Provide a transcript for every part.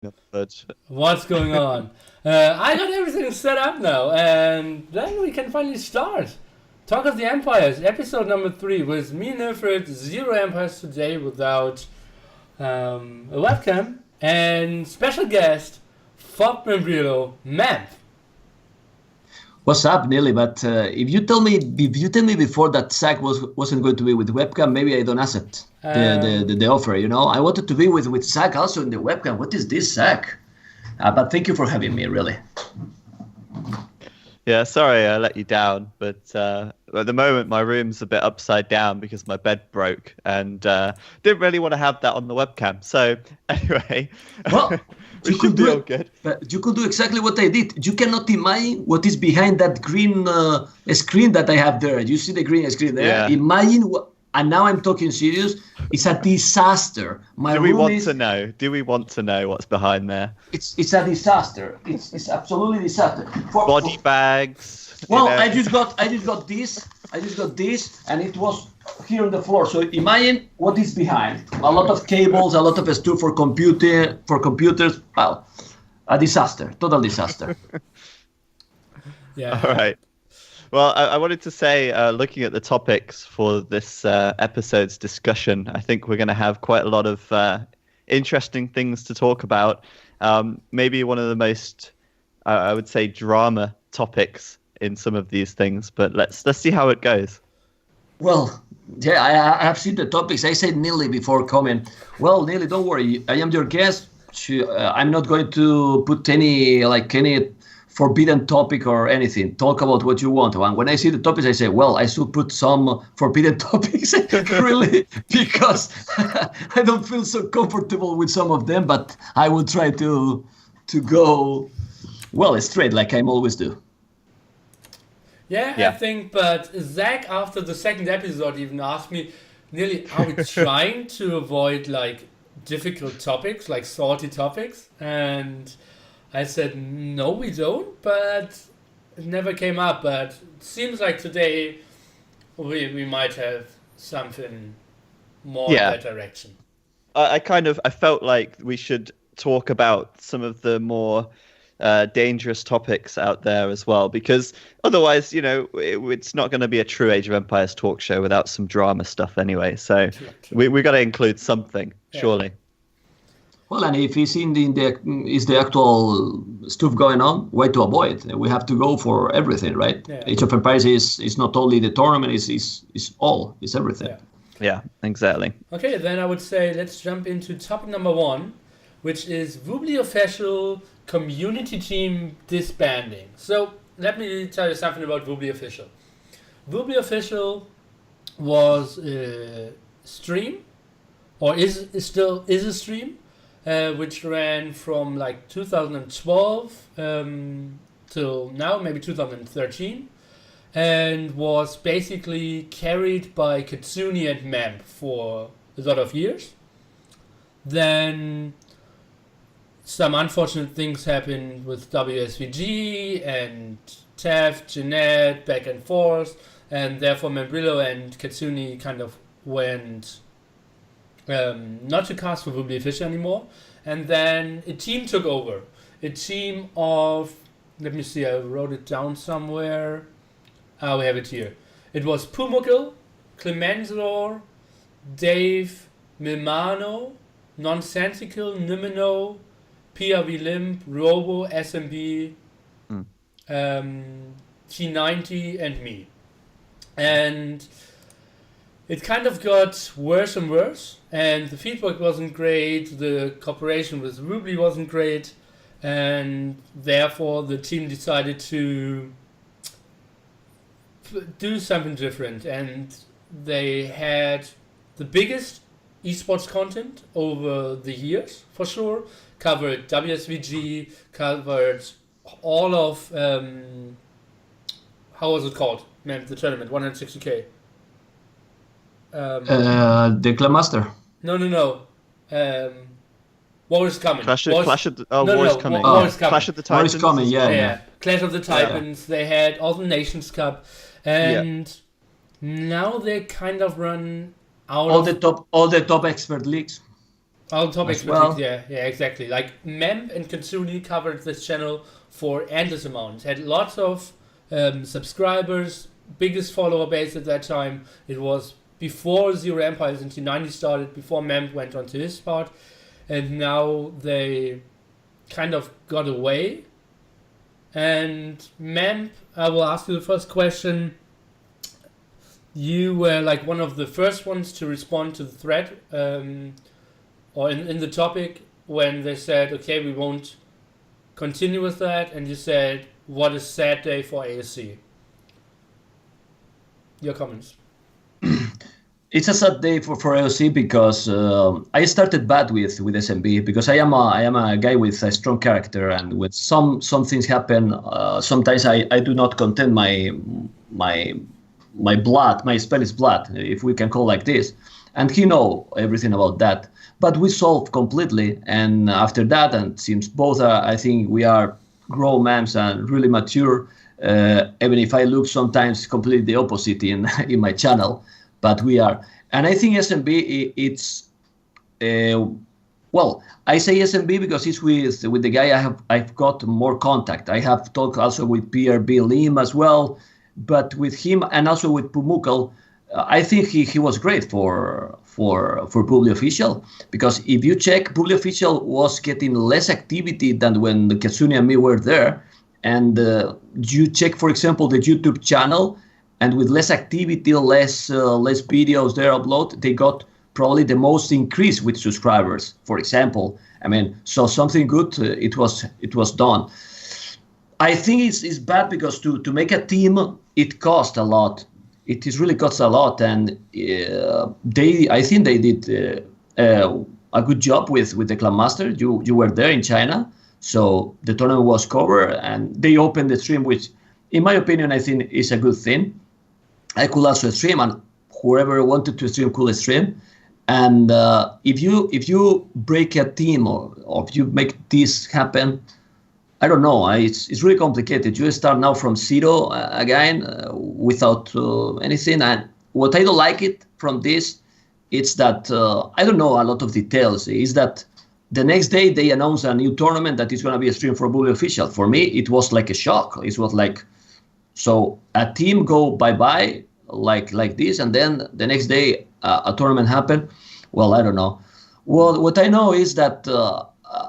But What's going on? I got everything set up now, and then we can finally start. Talk of the Empires, episode number 3, with me and Alfred, Zero Empires today without a webcam, and special guest, Fob Membrilo, Memb. What's up, Nili? But if you tell me before that Zach wasn't going to be with webcam, maybe I don't accept the offer. I wanted to be with Zach also in the webcam. What is this, Zach? But thank you for having me, really. yeah, sorry I let you down. But at the moment, my room's a bit upside down because my bed broke, and didn't really want to have that on the webcam. So anyway, Well, we you should could be do all it. good. But you could do exactly what I did. You cannot imagine what is behind that green screen that I have there. You see the green screen there? Yeah. Imagine what. And now I'm talking serious. It's a disaster. My Do we room want is. to know? Do we want to know what's behind there? It's a disaster. It's absolutely disaster. Body bags. Well, you know? I just got this, and it was here on the floor. So imagine what is behind. A lot of cables, a lot of stuff for computers. Well, a disaster, total disaster. Yeah. All right. Well, I wanted to say, looking at the topics for this episode's discussion, I think we're going to have quite a lot of interesting things to talk about. Maybe one of the most, I would say, drama topics in some of these things. But let's see how it goes. Well, yeah, I have seen the topics. I said Nili before coming. Well, Nili, don't worry. I am your guest. I'm not going to put any forbidden topic or anything. Talk about what you want. And when I see the topics, I say, well, I should put some forbidden topics, really, because I don't feel so comfortable with some of them. But I will try to go straight like I always do. Yeah, Yeah. I think, but Zach, after the second episode, even asked me, nearly, are we trying to avoid, difficult topics, like salty topics? And I said, no, we don't, but it never came up. But it seems like today we might have something more Yeah. in that direction. I felt like we should talk about some of the more dangerous topics out there as well, because otherwise, it's not going to be a true Age of Empires talk show without some drama stuff anyway. So True. we got to include something, Yeah. surely. Well, and if it's is the actual stuff going on, why to avoid? We have to go for everything, right? Yeah. Age of Empires is not only the tournament, it's everything. Yeah. Yeah, exactly. Okay, then I would say let's jump into topic number 1, which is Woobly Official community team disbanding. So let me tell you something about Woobly Official. Woobly Official was a stream, or is a stream, which ran from 2012 till now, maybe 2013. And was basically carried by Katsuni and Memb for a lot of years. Then some unfortunate things happened with WSVG and Taft, Jeanette, back and forth, and therefore Membrilo and Katsuni kind of went not to cast for Woobly Fisher anymore. And then a team took over. A team of, let me see, I wrote it down somewhere. We have it here. It was Pumuckl, Clemenzor, Dave, Milmano, Nonsensical, Nimino, PRV Limp, Robo, SMB, T90, and me. And it kind of got worse and worse, and the feedback wasn't great, the cooperation with Woobly wasn't great, and therefore the team decided to do something different, and they had the biggest esports content over the years, for sure. Covered WSVG, covered all of how was it called? Man, the tournament, 160k. The Clan Master. No. War is coming. Clash of the, No, War is no, coming. War is coming. Clash of the War is Titans. coming, as yeah. well. Yeah, Clash of the Titans. They had all the Nations Cup, and now they kind of run out All of the top expert leagues. All topics, As well. yeah, exactly. Like Memb and Katsuni covered this channel for endless amounts. Had lots of subscribers, biggest follower base at that time. It was before ZeroEmpires in T90 started, before Memb went on to his part, and now they kind of got away. And Memb, I will ask you the first question. You were like one of the first ones to respond to the thread, or in the topic when they said, okay, we won't continue with that, and you said, what a sad day for ASC. Your comments. It's a sad day for AOC because I started bad with SMB because I am a guy with a strong character, and when some things happen, sometimes I do not contain my blood, my Spanish blood, if we can call like this, and he know everything about that. But we solved completely, and after that, and since both I think we are grown men and really mature, even if I look sometimes completely the opposite in my channel. But we are, and I think SMB it's well, I say SMB because it's with the guy I've got more contact. I have talked also with PRB Lim as well, but with him and also with Pumukal, I think he was great for Publi Official, because if you check, Publi Official was getting less activity than when Katsuni and me were there, and you check, for example, the YouTube channel. And with less activity, less videos there upload, they got probably the most increase with subscribers, for example. I mean, so something good, it was done. I think it's bad because to make a team, it costs a lot. It is really costs a lot, and I think they did a good job with the Clan Master. You were there in China, so the tournament was covered, and they opened the stream, which, in my opinion, I think is a good thing. I could also stream, and whoever wanted to stream could stream. And if you break a team or if you make this happen, I don't know. It's really complicated. You start now from zero again without anything. And what I don't like it from this, it's that I don't know a lot of details. Is that the next day they announce a new tournament that is going to be a stream for Bully Official. For me, it was like a shock. It was like, so a team go bye-bye like this, and then the next day a tournament happened. Well, I don't know. Well, what I know is that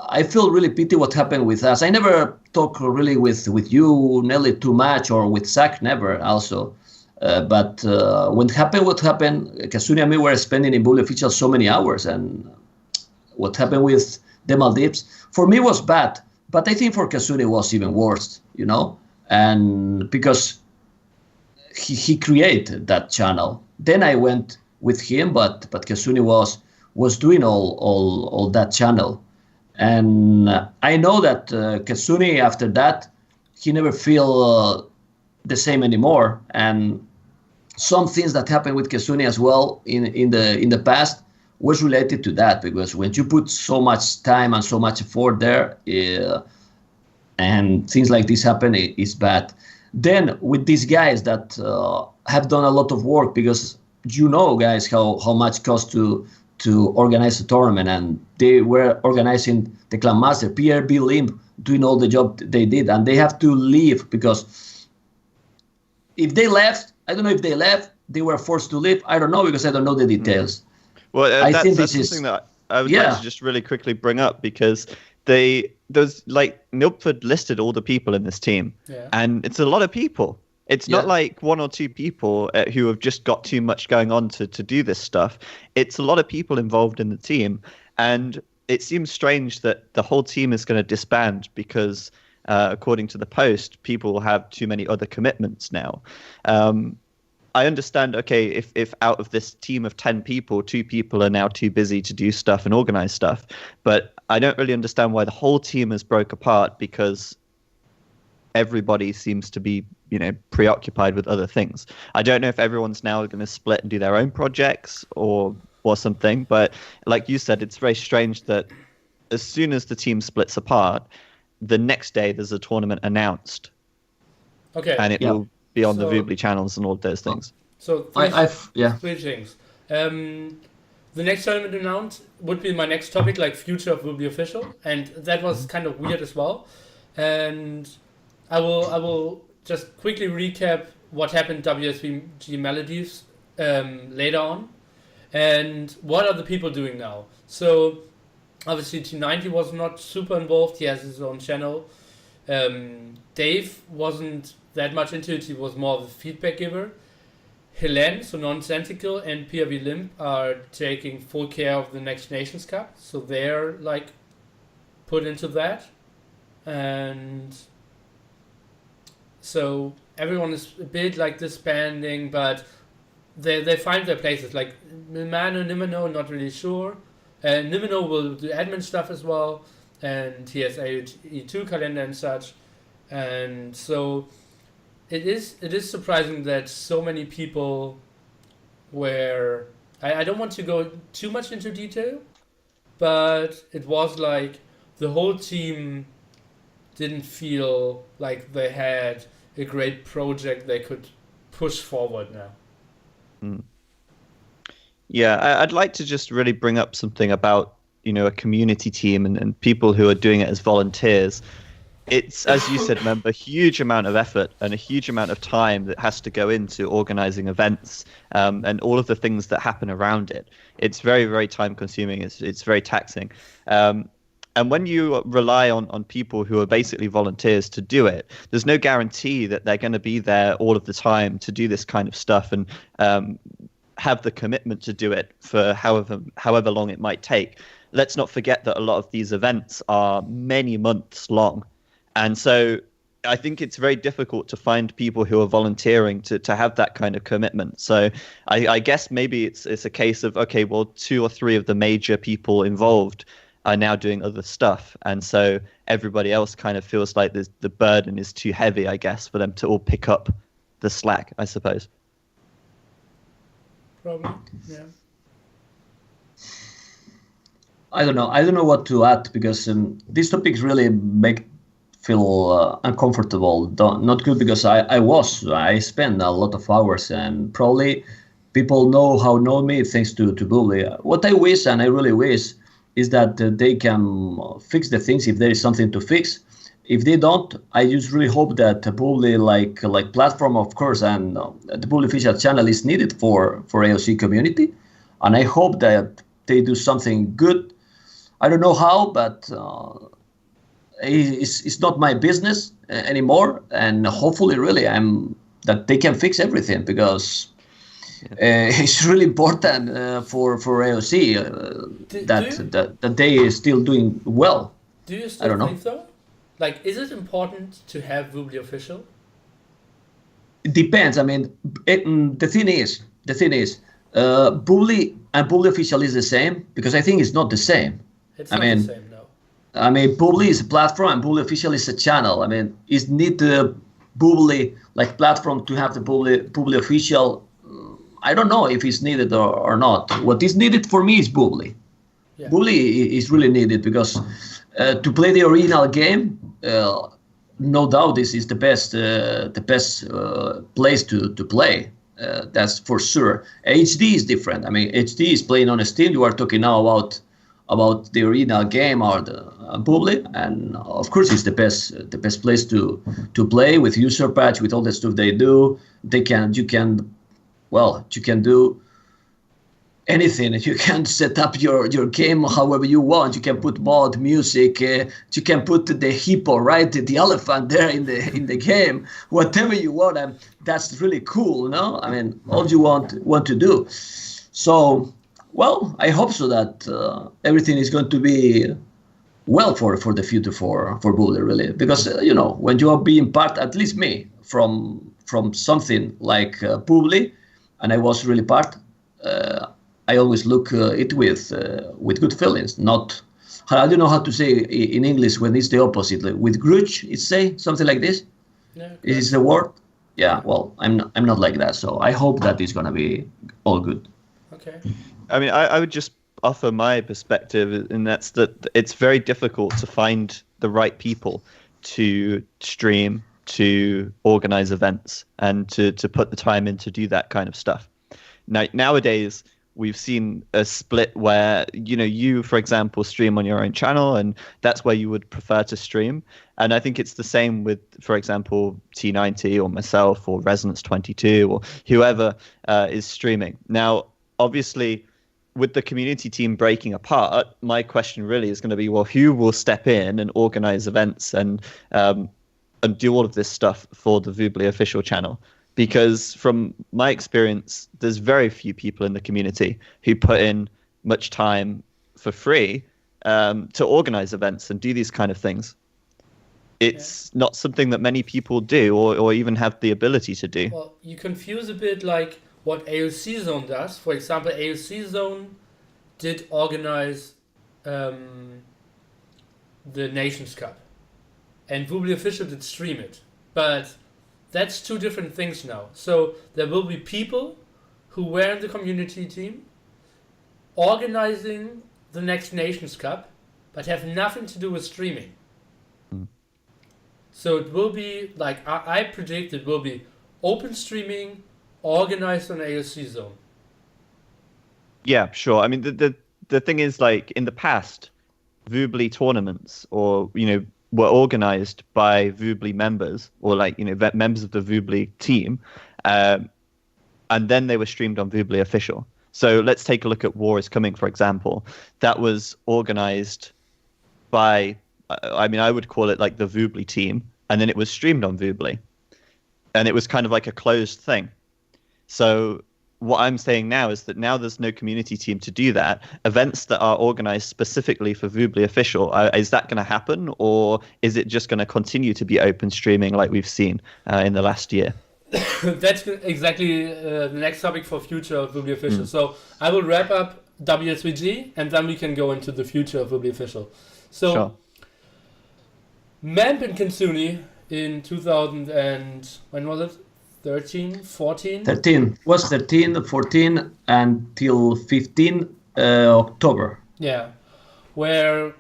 I feel really pity what happened with us. I never talk really with you, Nelly, too much, or with Zach, never also. But when what happened, Katsuni and me were spending in Bully Official so many hours, and what happened with the Maldives, for me was bad. But I think for Katsuni was even worse, you know? And because he created that channel, then I went with him, but Katsuni was doing all that channel, and I know that Katsuni after that he never feel the same anymore, and some things that happened with Katsuni as well in the past was related to that, because when you put so much time and so much effort there, and things like this happen, it's bad. Then with these guys that have done a lot of work, because you know, guys, how much cost to organize a tournament, and they were organizing the Clan Master, PRB Limb doing all the job they did, and they have to leave because if they left, I don't know if they left, they were forced to leave. I don't know, because I don't know the details. Well, I think that's something that I would like to just really quickly bring up, because there's like Milford listed all the people in this team, and it's a lot of people. It's not like one or two people who have just got too much going on to do this stuff. It's a lot of people involved in the team, and it seems strange that the whole team is going to disband because, according to the post, people have too many other commitments now. I understand, okay, if out of this team of 10 people, 2 people are now too busy to do stuff and organize stuff, but I don't really understand why the whole team is broke apart, because everybody seems to be, preoccupied with other things. I don't know if everyone's now going to split and do their own projects or something, but like you said, it's very strange that as soon as the team splits apart, the next day there's a tournament announced. Okay. And it will be on the Voobly channels and all those things. So three things. the next tournament announced would be my next topic, like future of Ruby Official, and that was kind of weird as well. And I will just quickly recap what happened WSVG Maldives later on, and what are the people doing now. So obviously T90 was not super involved. He has his own channel. Dave wasn't that much into it. He was more of a feedback giver. Helen, so Nonsensical, and PRV Limp are taking full care of the Next Nations Cup. So they're like put into that. And so everyone is a bit like disbanding, but they find their places. Like Nimino, not really sure. And Nimino will do admin stuff as well. And he has a E2 calendar and such. And so it is surprising that so many people were... I don't want to go too much into detail, but it was like the whole team didn't feel like they had a great project they could push forward now. Yeah, I'd like to just really bring up something about, a community team and people who are doing it as volunteers. It's, as you said, Memb, a huge amount of effort and a huge amount of time that has to go into organizing events and all of the things that happen around it. It's very, very time consuming. It's very taxing. And when you rely on people who are basically volunteers to do it, there's no guarantee that they're going to be there all of the time to do this kind of stuff and have the commitment to do it for however long it might take. Let's not forget that a lot of these events are many months long. And so I think it's very difficult to find people who are volunteering to have that kind of commitment. So I guess maybe it's a case of, okay, well, 2 or 3 of the major people involved are now doing other stuff. And so everybody else kind of feels like the burden is too heavy, I guess, for them to all pick up the slack, I suppose. Probably, yeah. I don't know what to add, because these topics really feel uncomfortable. Not good, because I spend a lot of hours, and probably people know me thanks to Bully. What I wish, and I really wish, is that they can fix the things if there is something to fix. If they don't, I just really hope that Bully, like platform, of course, and the Bully official channel is needed for AOC community, and I hope that they do something good. I don't know how, but it's not my business anymore, and hopefully, really, that they can fix everything, because it's really important for AOC that they are still doing well. Do you still think so? Like, is it important to have Woobly official? It depends. I mean, the thing is, Woobly and Woobly official is the same, because I think it's not the same. It's not the same, no. I mean, Woobly is a platform and Woobly official is a channel. I mean, it's need the Woobly platform to have the Woobly official. I don't know if it's needed or not. What is needed for me is Woobly. Yeah. Woobly is really needed, because to play the original game, no doubt this is the best place to play. That's for sure. HD is different. I mean, HD is playing on Steam. You are talking now about the original game or the Woobly, and of course it's the best place to play with user patch, with all the stuff they do. You can do anything. You can set up your game however you want. You can put mod music. You can put the hippo, right, the elephant there in the game, whatever you want, and that's really cool. No, I mean, all you want to do. So, well, I hope so that everything is going to be well for the future for Woobly, really, because when you are being part, at least me, from something like Woobly, and I was really part. I always look it with good feelings. Not, I don't know how to say in English when it's the opposite. With grudge, it's say something like this. Yeah, is the word? Yeah. Well, I'm not like that. So I hope that it's gonna be all good. Okay. I mean, I would just offer my perspective, and that's that it's very difficult to find the right people to stream, to organize events, and to put the time in to do that kind of stuff. Nowadays, we've seen a split where, you, for example, stream on your own channel, and that's where you would prefer to stream. And I think it's the same with, for example, T90 or myself or Resonance 22 or whoever is streaming. Now, obviously, with the community team breaking apart, my question really is going to be, well, who will step in and organize events and do all of this stuff for the Voobly official channel? Because from my experience, there's very few people in the community who put in much time for free to organize events and do these kind of things. It's not something that many people do or even have the ability to do. Well, you confuse a bit like what AOC Zone does. For example, AOC Zone did organize the Nations Cup, and Voobly Official did stream it. But that's two different things now. So there will be people who were in the community team organizing the next Nations Cup, but have nothing to do with streaming. So it will be, like, I predict it will be open streaming organized on AOC Zone. Yeah, sure. I mean, the thing is, like, in the past, Voobly tournaments were organized by Voobly members or members of the Voobly team, and then they were streamed on Voobly official. So let's take a look at War is Coming, for example. That was organized by, I would call it like the Voobly team, and then it was streamed on Voobly, and it was kind of like a closed thing. So what I'm saying now is that now there's no community team to do that. Events that are organized specifically for Voobly official, is that going to happen, or is it just going to continue to be open streaming like we've seen in the last year? That's exactly the next topic for future of Voobly official. So I will wrap up W3G, and then we can go into the future of Voobly official. So sure. Memb and Kitsune in 2000 and when was it? 13, 14? 13. Was 13, 14 until 15 October. Yeah. Where,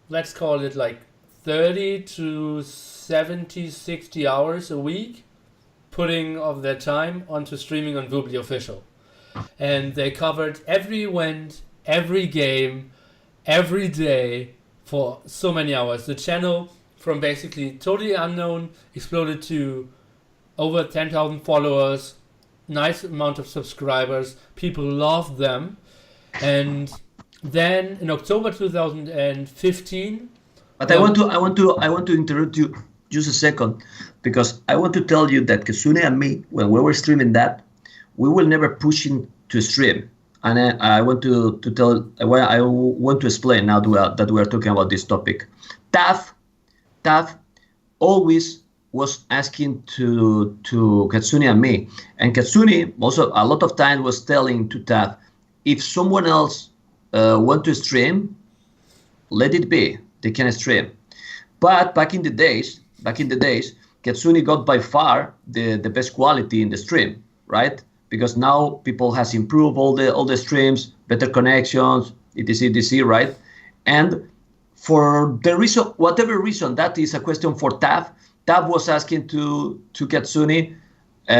let's call it like 30 to 70, 60 hours a week putting of their time onto streaming on Voobly official. And they covered every event, every game, every day for so many hours. The channel from basically totally unknown exploded to over 10,000 followers, nice amount of subscribers. People loved them. And then in October 2015. But I want to interrupt you just a second, because I want to tell you that Kitsune and me, when we were streaming that, we will never push him to stream. And I want to explain now that we are talking about this topic. TAF always was asking to Kitsune and me, and Kitsune also a lot of times was telling to TAF, if someone else want to stream, let it be, they can stream. But back in the days, Kitsune got by far the best quality in the stream, right? Because now people has improved all the streams, better connections, etc, right? And for the reason, whatever reason, that is a question for TAF. TAF was asking to Kitsune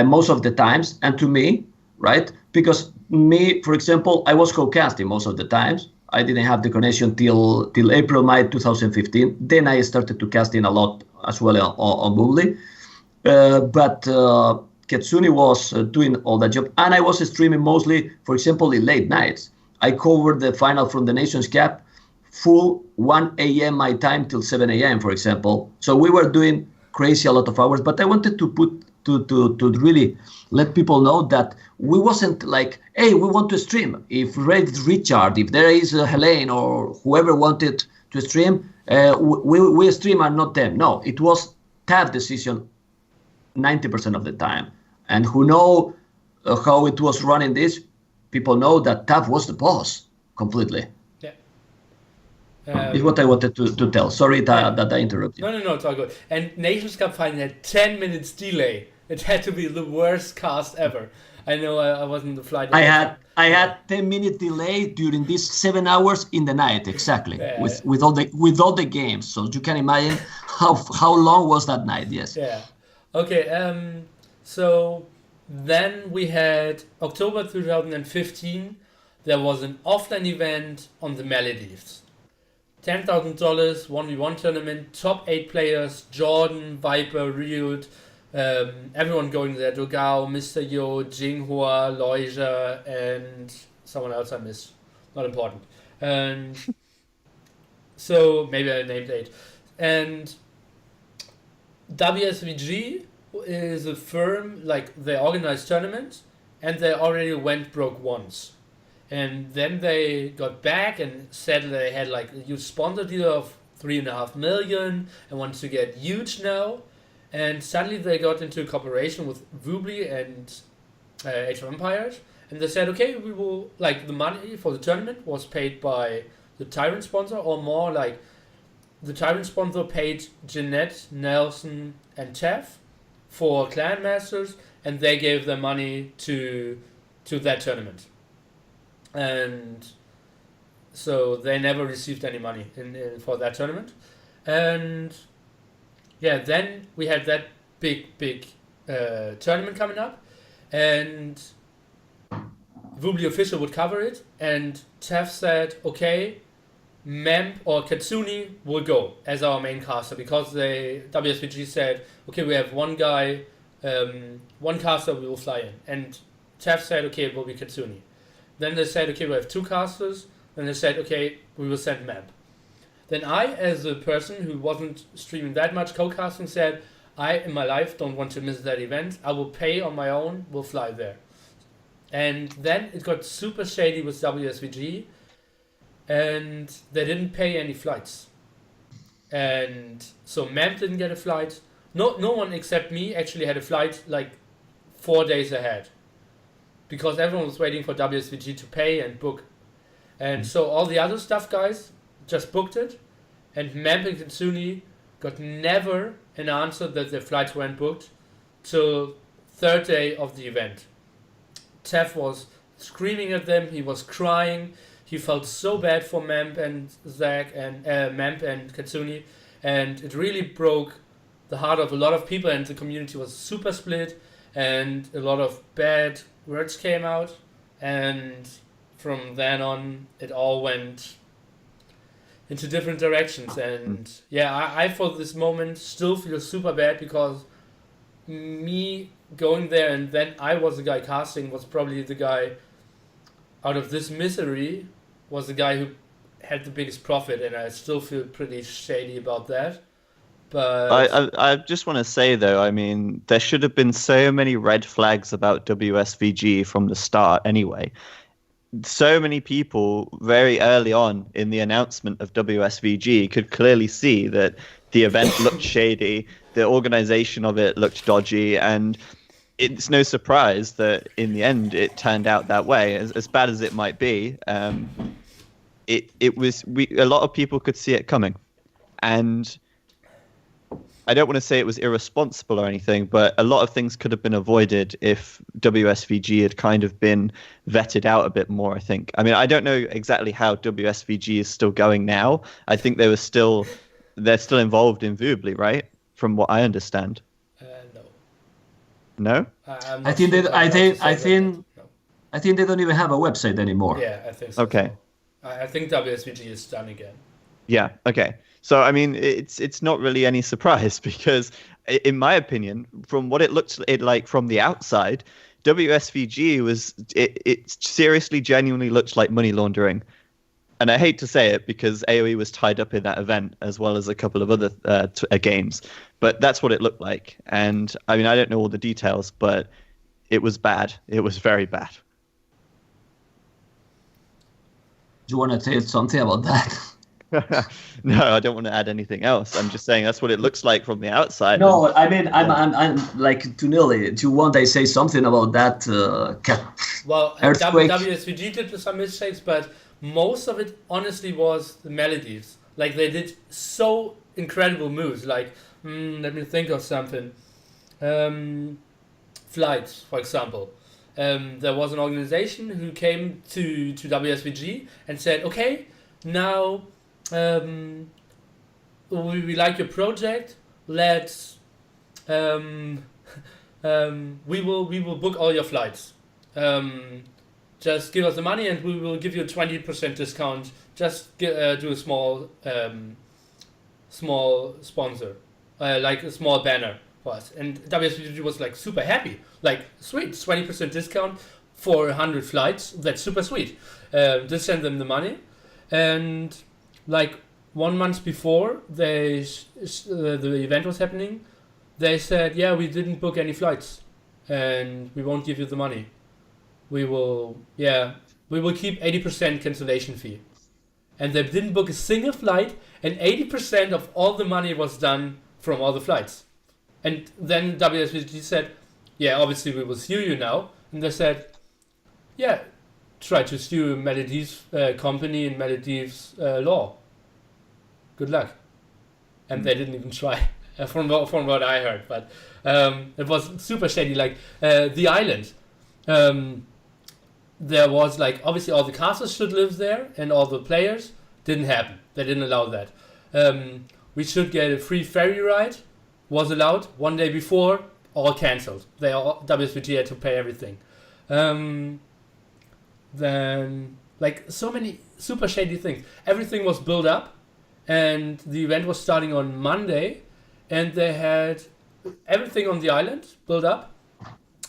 most of the times, and to me, right? Because me, for example, I was co-casting most of the times. I didn't have the connection till April, May 2015. Then I started to casting a lot as well on Voobly. But Kitsune was doing all that job, and I was streaming mostly, for example, in late nights. I covered the final from the Nations Cup full 1 a.m. my time till 7 a.m., for example. So we were doing crazy a lot of hours, but I wanted to really let people know that we wasn't like, hey, we want to stream. If Richard, if there is Helene or whoever wanted to stream, we stream and not them. No, it was TAF decision 90% of the time. And who know how it was running this, people know that TAF was the boss completely. Is what I wanted to tell. Sorry that I interrupted you. No, it's all good. And Nations Cup final had 10 minutes delay. It had to be the worst cast ever. I know I wasn't in the flight. I had 10-minute delay during these 7 hours in the night, exactly. Yeah. with all the games. So you can imagine how long was that night. Yes. Yeah. Okay. So then we had October 2015. there was an offline event on the Maldives. $10,000, 1v1 tournament, top 8 players, Jordan, Viper, Ryut, everyone going there, Dogao, Mr. Yo, Jinghua, Loija, and someone else I missed. Not important. And so maybe I named 8. And WSVG is a firm, like they organize tournaments, and they already went broke once. And then they got back and said they had like a huge sponsor deal of 3.5 million and wanted to get huge now. And suddenly they got into a cooperation with Woobly and ZeroEmpires. And they said, okay, we will, like the money for the tournament was paid by the Tyrant sponsor, or more like the Tyrant sponsor paid Jeanette, Nelson, and Tev for Clan Masters, and they gave their money to that tournament. And so they never received any money for that tournament. And yeah, then we had that big tournament coming up, and Woobly Official would cover it, and Tev said, okay, Memb or Katsuni will go as our main caster, because WSVG said, okay, we have one guy, one caster we will fly in. And Tev said, okay, it will be Katsuni. Then they said, okay, we have 2 casters. Then they said, okay, we will send Memb. Then I, as a person who wasn't streaming that much co-casting, said, I, in my life, don't want to miss that event. I will pay on my own, will fly there. And then it got super shady with WSVG, and they didn't pay any flights. And so Memb didn't get a flight. No one except me actually had a flight like 4 days ahead, because everyone was waiting for WSVG to pay and book. And so all the other stuff guys just booked it, and Memb and Katsuni got never an answer that their flights weren't booked till 3rd day of the event. Tev was screaming at them, he was crying, he felt so bad for Memb and Zach and Memb and Katsuni, and it really broke the heart of a lot of people, and the community was super split, and a lot of bad words came out, and from then on it all went into different directions. And yeah, I for this moment still feel super bad, because me going there and then I was the guy casting was probably the guy out of this misery, was the guy who had the biggest profit, and I still feel pretty shady about that. But I just want to say, though, I mean, there should have been so many red flags about WSVG from the start anyway. So many people very early on in the announcement of WSVG could clearly see that the event looked shady, the organization of it looked dodgy, and it's no surprise that in the end it turned out that way. As bad as it might be, it was a lot of people could see it coming, and I don't want to say it was irresponsible or anything, but a lot of things could have been avoided if WSVG had kind of been vetted out a bit more, I think. I mean, I don't know exactly how WSVG is still going now. I think they're still involved in Woobly, right? From what I understand. no. No? I think they don't even have a website anymore. Yeah, I think so. Okay. I think WSVG is done again. Yeah, okay. So, I mean, it's not really any surprise, because, in my opinion, from what it looked like from the outside, WSVG it seriously, genuinely looked like money laundering. And I hate to say it, because AoE was tied up in that event, as well as a couple of other games. But that's what it looked like. And, I mean, I don't know all the details, but it was bad. It was very bad. Do you want to say something about that? No, I don't want to add anything else. I'm just saying that's what it looks like from the outside. No, I mean, I'm like, to Nili, do you want I say something about that earthquake? WSVG did some mistakes, but most of it honestly was the Maldives. Like, they did so incredible moves. Like, let me think of something. Flights, for example. There was an organization who came to WSVG and said, okay, now we like your project. Let's we will book all your flights to just give us the money and we will give you a 20% discount. Just do a small sponsor, like a small banner for us. And WSPG was like super happy. Like, sweet, 20% discount for 100 flights. That's super sweet. Just send them the money. And like 1 month before the event was happening, they said, yeah, we didn't book any flights and we won't give you the money. We will keep 80% cancellation fee. And they didn't book a single flight, and 80% of all the money was done from all the flights. And then WSPG said, yeah, obviously we will sue you now. And they said, yeah, try to sue Maldives company and Maldives law. Good luck. And they didn't even try, from what I heard. But it was super shady. Like the island, there was like, obviously all the casters should live there and all the players. Didn't happen. They didn't allow that. We should get a free ferry ride. Was allowed. 1 day before, all cancelled. WSPG had to pay everything. Then, like, so many super shady things. Everything was built up, and the event was starting on Monday, and they had everything on the island built up,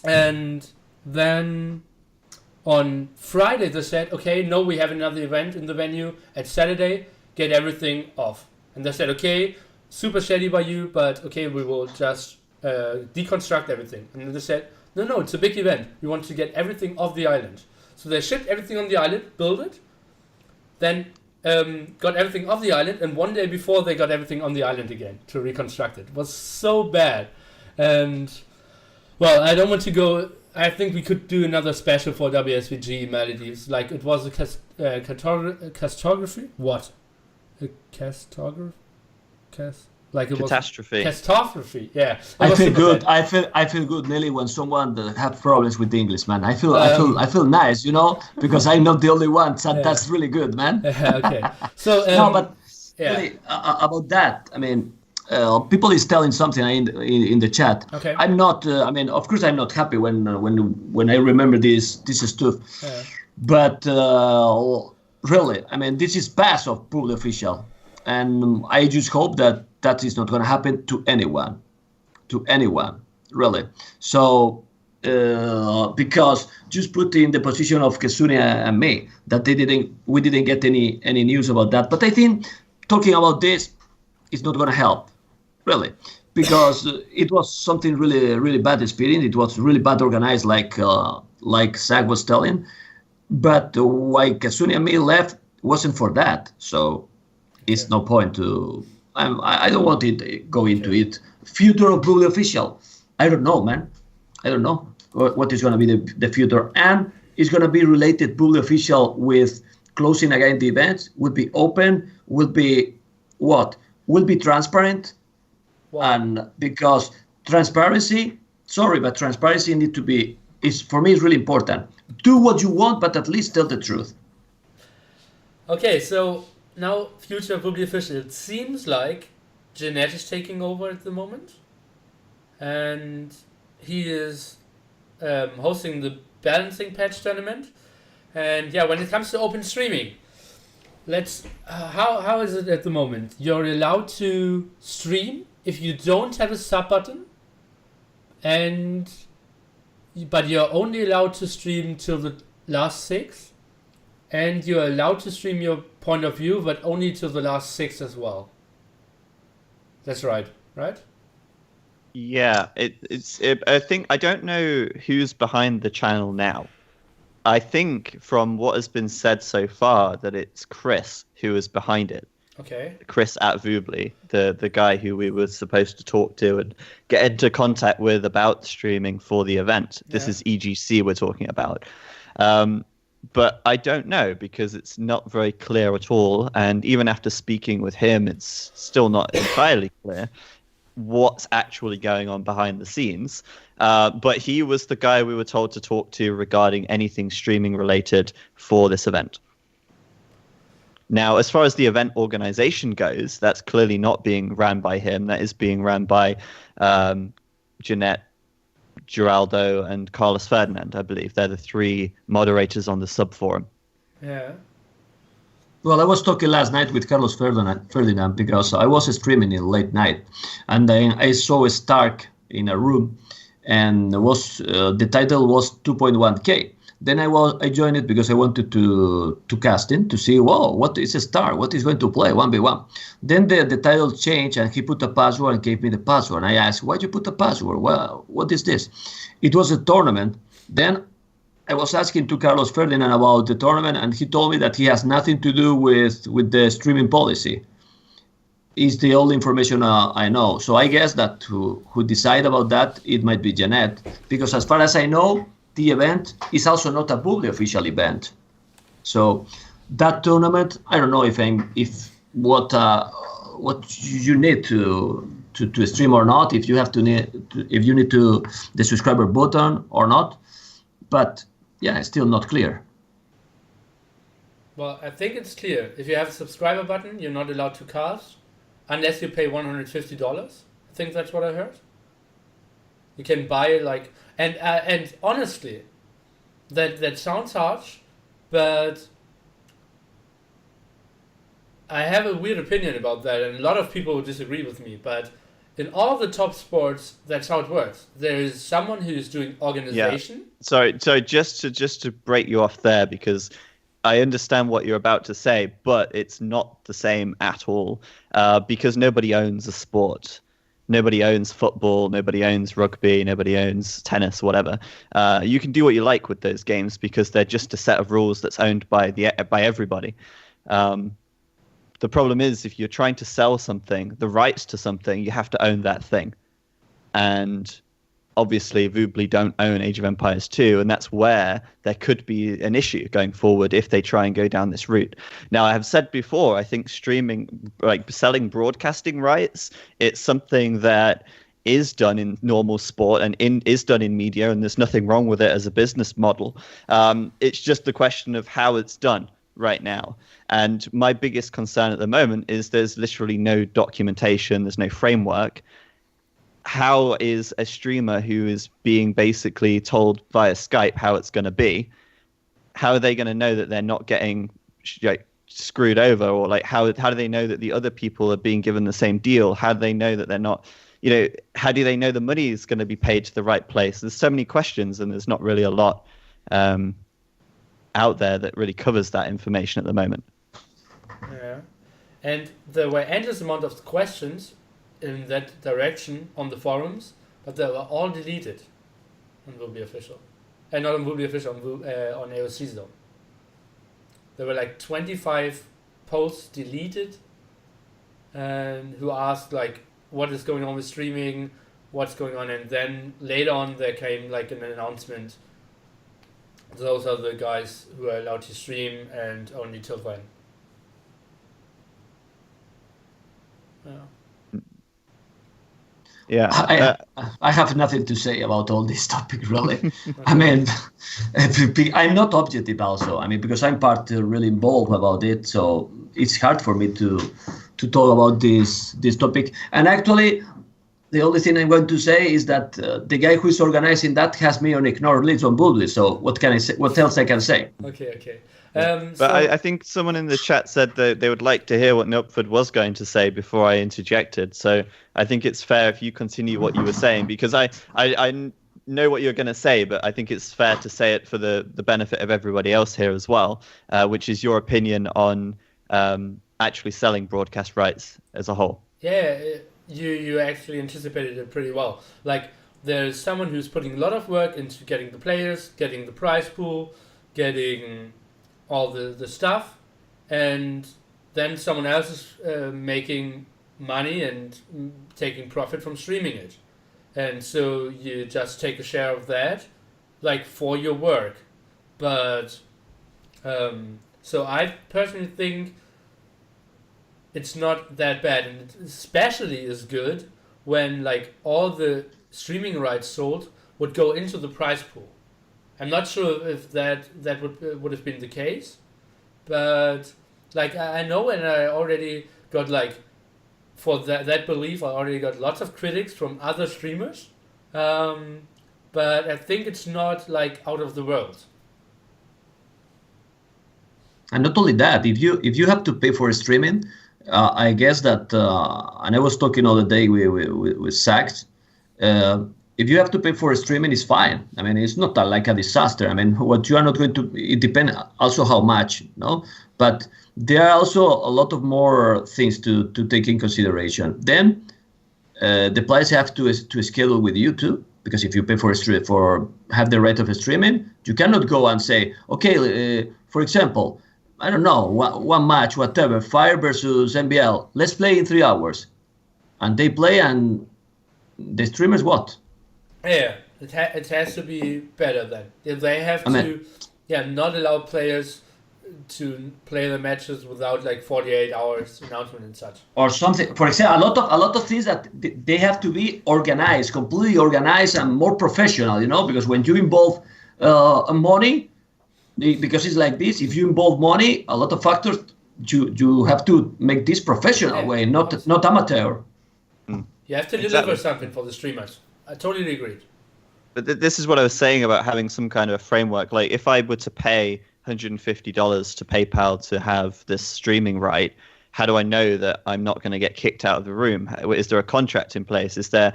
and then on Friday they said, okay, no, we have another event in the venue at Saturday, get everything off. And they said, okay, super shady by you, but okay, we will just deconstruct everything. And then they said, no, it's a big event. We want to get everything off the island. So they shipped everything on the island, built it, then got everything off the island, and 1 day before they got everything on the island again to reconstruct it. It was so bad. And, well, I don't want to go... I think we could do another special for WSVG Maldives. Like, it was a catastrophe? What? A catastrophe? Like it catastrophe. Was catastrophe. Yeah. I feel good. I feel good, Nili, when someone have problems with English, man. I feel nice, you know, because I'm not the only one. So that's really good, man. Okay. So no, but really, about that, I mean, people is telling something in the chat. Okay. I'm not. I mean, of course, I'm not happy when I remember this stuff. Yeah. But really, I mean, this is pass of public official, and I just hope that is not going to happen to anyone, really. So because just put in the position of Kesunia and me that we didn't get any news about that. But I think talking about this is not going to help, really, because it was something really bad experience. It was really bad organized, like Zach was telling. But why Kesunia and me left wasn't for that. So it's no point to. I don't want to go into it. Future of public official. I don't know, man. I don't know what is going to be the future. And it's going to be related public official with closing again the events. Will be open. Will be what? Will be transparent. Wow. And because transparency, sorry, but transparency need to be, for me, is really important. Do what you want, but at least tell the truth. Okay, so now future public official. It seems like Jeanette is taking over at the moment, and he is hosting the balancing patch tournament. And yeah, when it comes to open streaming, how is it at the moment? You're allowed to stream if you don't have a sub button, but you're only allowed to stream till the last 6, and you're allowed to stream your point of view, but only till the last 6 as well. That's right? Yeah, I think I don't know who's behind the channel now. I think from what has been said so far that it's Chris who is behind it. Okay. Chris at Vubly, the guy who we were supposed to talk to and get into contact with about streaming for the event. This is EGC we're talking about. But I don't know because it's not very clear at all. And even after speaking with him, it's still not entirely clear what's actually going on behind the scenes. But he was the guy we were told to talk to regarding anything streaming related for this event. Now, as far as the event organization goes, that's clearly not being ran by him. That is being ran by Jeanette Geraldo, and Carlos Ferdinand, I believe. They're the three moderators on the sub-forum. Yeah. Well, I was talking last night with Carlos Ferdinand because I was streaming in late night, and then I saw Stark in a room, and the title was 2.1k. Then I joined it because I wanted to cast in to see, whoa, what is a Stark? What is going to play 1v1? Then the title changed, and he put a password and gave me the password. And I asked, why'd you put a password? Well, what is this? It was a tournament. Then I was asking to Carlos Ferdinand about the tournament, and he told me that he has nothing to do with the streaming policy. It's the only information I know. So I guess that who decide about that, it might be Jeanette, because as far as I know, the event is also not a Bubbly official event. So that tournament, I don't know if what you need to stream or not, if you need the subscriber button or not, but. Yeah, it's still not clear. Well, I think it's clear. If you have a subscriber button, you're not allowed to cast unless you pay $150. I think that's what I heard. You can buy and honestly, that sounds harsh, but I have a weird opinion about that, and a lot of people disagree with me, but in all the top sports, that's how it works. There is someone who is doing organization. Yeah. Sorry, just to break you off there, because I understand what you're about to say, but it's not the same at all, because nobody owns a sport. Nobody owns football, nobody owns rugby, nobody owns tennis, whatever. You can do what you like with those games because they're just a set of rules that's owned by everybody. The problem is, if you're trying to sell something, the rights to something, you have to own that thing. And obviously, Voobly don't own Age of Empires 2, and that's where there could be an issue going forward if they try and go down this route. Now, I have said before, I think streaming, like selling broadcasting rights, it's something that is done in normal sport and is done in media, and there's nothing wrong with it as a business model. It's just the question of how it's done right now. And my biggest concern at the moment is there's literally no documentation, there's no framework. How is a streamer who is being basically told via Skype how it's going to be, how are they going to know that they're not getting screwed over? Or like how do they know that the other people are being given the same deal? How do they know that they're not, how do they know the money is going to be paid to the right place? There's so many questions, and there's not really a lot out there that really covers that information at the moment. Yeah, and there were endless amount of questions in that direction on the forums, but they were all deleted on Will Be Official. And not on Will Be Official, on AOC's though. There were like 25 posts deleted, and who asked like what is going on with streaming, what's going on, and then later on there came like an announcement. Those are the guys who are allowed to stream and only till then. Yeah. I have nothing to say about all this topic, really. I mean, I'm not objective also. I mean, because I'm really involved about it, so it's hard for me to talk about this topic. And actually, the only thing I'm going to say is that the guy who is organizing that has me on ignored leads on Bubbly. So what can I say? What else I can say? Okay. But I think someone in the chat said that they would like to hear what Nupford was going to say before I interjected. So I think it's fair if you continue what you were saying, because I know what you're going to say, but I think it's fair to say it for the benefit of everybody else here as well, which is your opinion on actually selling broadcast rights as a whole. Yeah, you actually anticipated it pretty well. Like, there's someone who's putting a lot of work into getting the players, getting the prize pool, getting all the stuff, and then someone else is making money and taking profit from streaming it. And so you just take a share of that, like, for your work. But, so I personally think it's not that bad, and it especially is good when, like, all the streaming rights sold would go into the prize pool. I'm not sure if that would have been the case, but like I know, and I already got like for that belief I already got lots of critics from other streamers, but but I think it's not like out of the world. And not only that, if you have to pay for streaming, I guess that, and I was talking all the day with Sax, if you have to pay for streaming, it's fine. I mean, it's not like a disaster. I mean, what you are not going to, it depends also how much, no? But there are also a lot of more things to take in consideration. Then the players have to schedule with you too, because if you pay for have the right of streaming, you cannot go and say, okay, for example, I don't know, one match, whatever, Fire versus MBL, let's play in 3 hours. And they play, and the streamers what? Yeah, it has to be better then. They have to not allow players to play the matches without like 48 hours announcement and such. Or something. For example, a lot of things that they have to be organized, completely organized and more professional, because when you involve money, because it's like this, if you involve money, a lot of factors, you have to make this professional way, not amateur. You have to deliver something for the streamers. I totally agree. But this is what I was saying about having some kind of a framework. Like if I were to pay $150 to PayPal to have this streaming right, how do I know that I'm not going to get kicked out of the room? Is there a contract in place? Is there,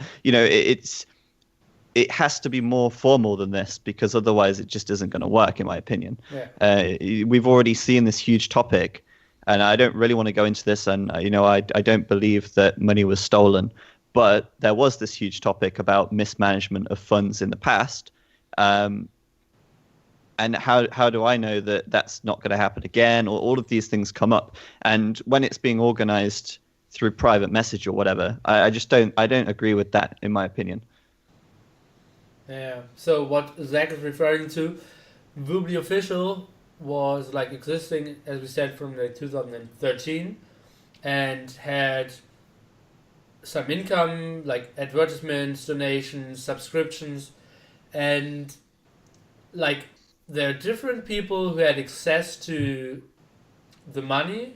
it has to be more formal than this, because otherwise it just isn't going to work, in my opinion. Yeah. We've already seen this huge topic, and I don't really want to go into this, and I don't believe that money was stolen, but there was this huge topic about mismanagement of funds in the past, and how do I know that that's not going to happen again? Or all of these things come up, and when it's being organized through private message or whatever, I don't agree with that, in my opinion. Yeah. So what Zach is referring to, Woobly Official was like existing, as we said, from like 2013, and had some income like advertisements, donations, subscriptions, and like there are different people who had access to the money,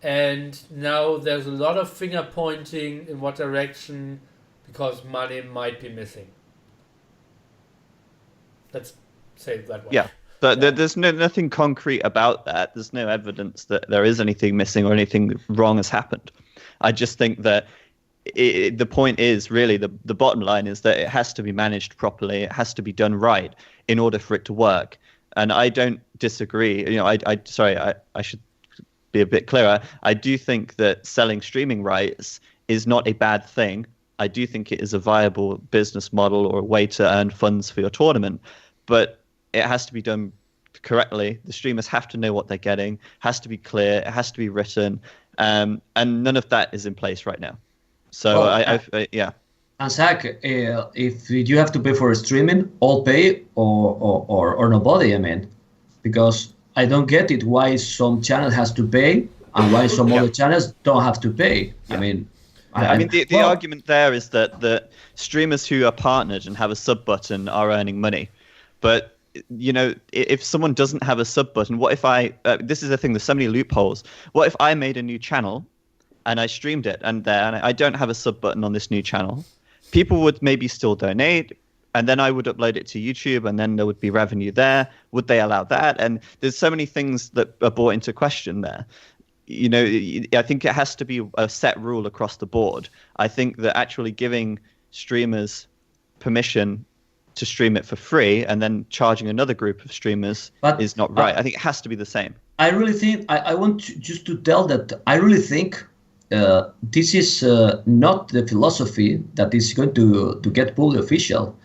and now there's a lot of finger pointing in what direction, because money might be missing. Let's say it that way. Yeah, but there's nothing concrete about that. There's no evidence that there is anything missing or anything wrong has happened. I just think that the point is really the bottom line is that it has to be managed properly. It has to be done right in order for it to work. And I don't disagree. I should be a bit clearer. I do think that selling streaming rights is not a bad thing. I do think it is a viable business model or a way to earn funds for your tournament, but it has to be done correctly. The streamers have to know what they're getting, has to be clear, it has to be written, and none of that is in place right now. So yeah. And Zach, if you have to pay for streaming, all pay or nobody. I mean, because I don't get it why some channel has to pay and why some other channels don't have to pay. I mean. I mean, the argument there is that the streamers who are partnered and have a sub button are earning money. But, if someone doesn't have a sub button, what if this is the thing, there's so many loopholes. What if I made a new channel and I streamed it and I don't have a sub button on this new channel? People would maybe still donate, and then I would upload it to YouTube, and then there would be revenue there. Would they allow that? And there's so many things that are brought into question there. I think it has to be a set rule across the board. I think that actually giving streamers permission to stream it for free and then charging another group of streamers is not right. I think it has to be the same. I really think, I want just to tell that I really think this is not the philosophy that is going to get Woobly Official.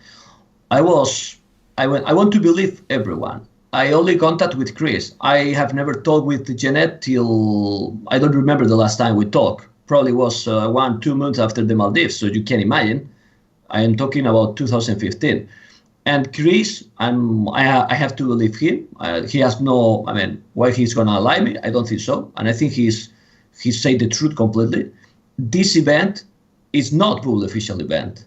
I want to believe everyone. I only contact with Chris. I have never talked with Jeanette till, I don't remember the last time we talked. Probably was 1-2 months after the Maldives, so you can imagine. I am talking about 2015. And Chris, I have to believe him. He has why he's going to lie me? I don't think so. And I think he said the truth completely. This event is not Woobly Official event.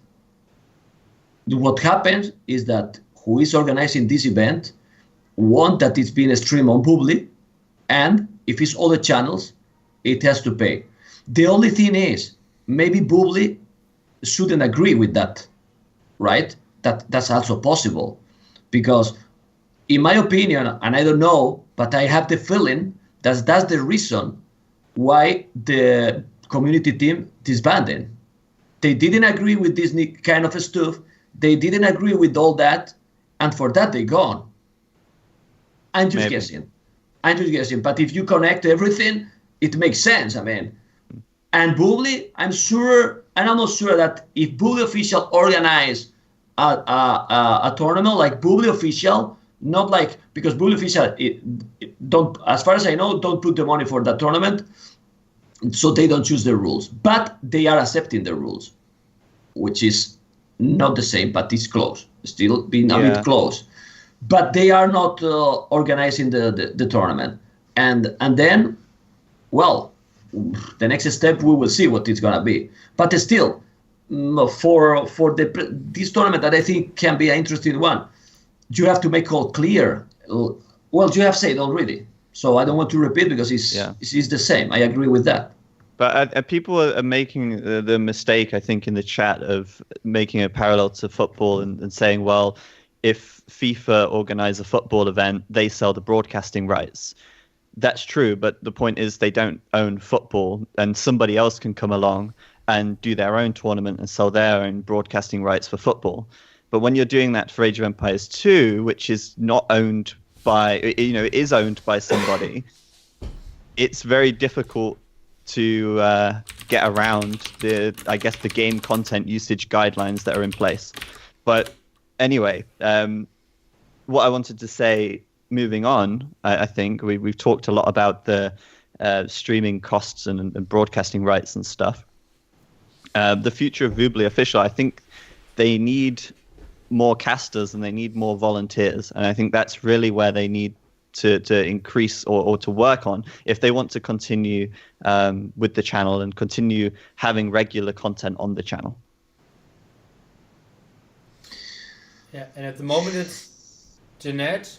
What happens is that who is organizing this event want that it's being streamed on Woobly, and if it's other channels, it has to pay. The only thing is, maybe Woobly shouldn't agree with that, right? that's also possible, because in my opinion, and I don't know, but I have the feeling that's the reason why the community team disbanded. They didn't agree with this kind of stuff. They didn't agree with all that, and for that they gone. I'm just guessing. But if you connect everything, it makes sense. I mean, and Bubbly, I'm almost sure that if Bubbly Official organize a tournament like Bubbly Official, not like, because Bubbly Official don't, as far as I know, don't put the money for that tournament, so they don't choose the rules, but they are accepting the rules, which is not the same, but it's close. Still being a bit close, but they are not organizing the tournament, and then, well, the next step we will see what it's gonna be. But still, for this tournament that I think can be an interesting one, you have to make all clear. Well, you have said already, so I don't want to repeat because it's the same. I agree with that. But people are making the mistake, I think, in the chat of making a parallel to football and saying, well, if FIFA organize a football event, they sell the broadcasting rights. That's true, but the point is they don't own football, and somebody else can come along and do their own tournament and sell their own broadcasting rights for football. But when you're doing that for Age of Empires 2, which is not owned by, it is owned by somebody, it's very difficult to get around the game content usage guidelines that are in place. But anyway, what I wanted to say, moving on, I think we've talked a lot about the streaming costs and broadcasting rights and stuff. The future of Voobly Official, I think they need more casters and they need more volunteers, and I think that's really where they need to increase or to work on if they want to continue with the channel and continue having regular content on the channel. Yeah, and at the moment it's Jeanette,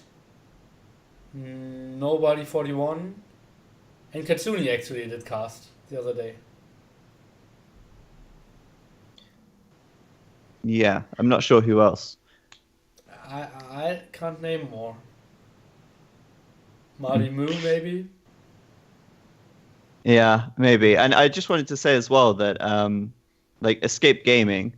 Nobody 41, and Katsuni actually did cast the other day. Yeah, I'm not sure who else. I can't name more. Marty Moo, maybe? Yeah, maybe. And I just wanted to say as well that like Escape Gaming,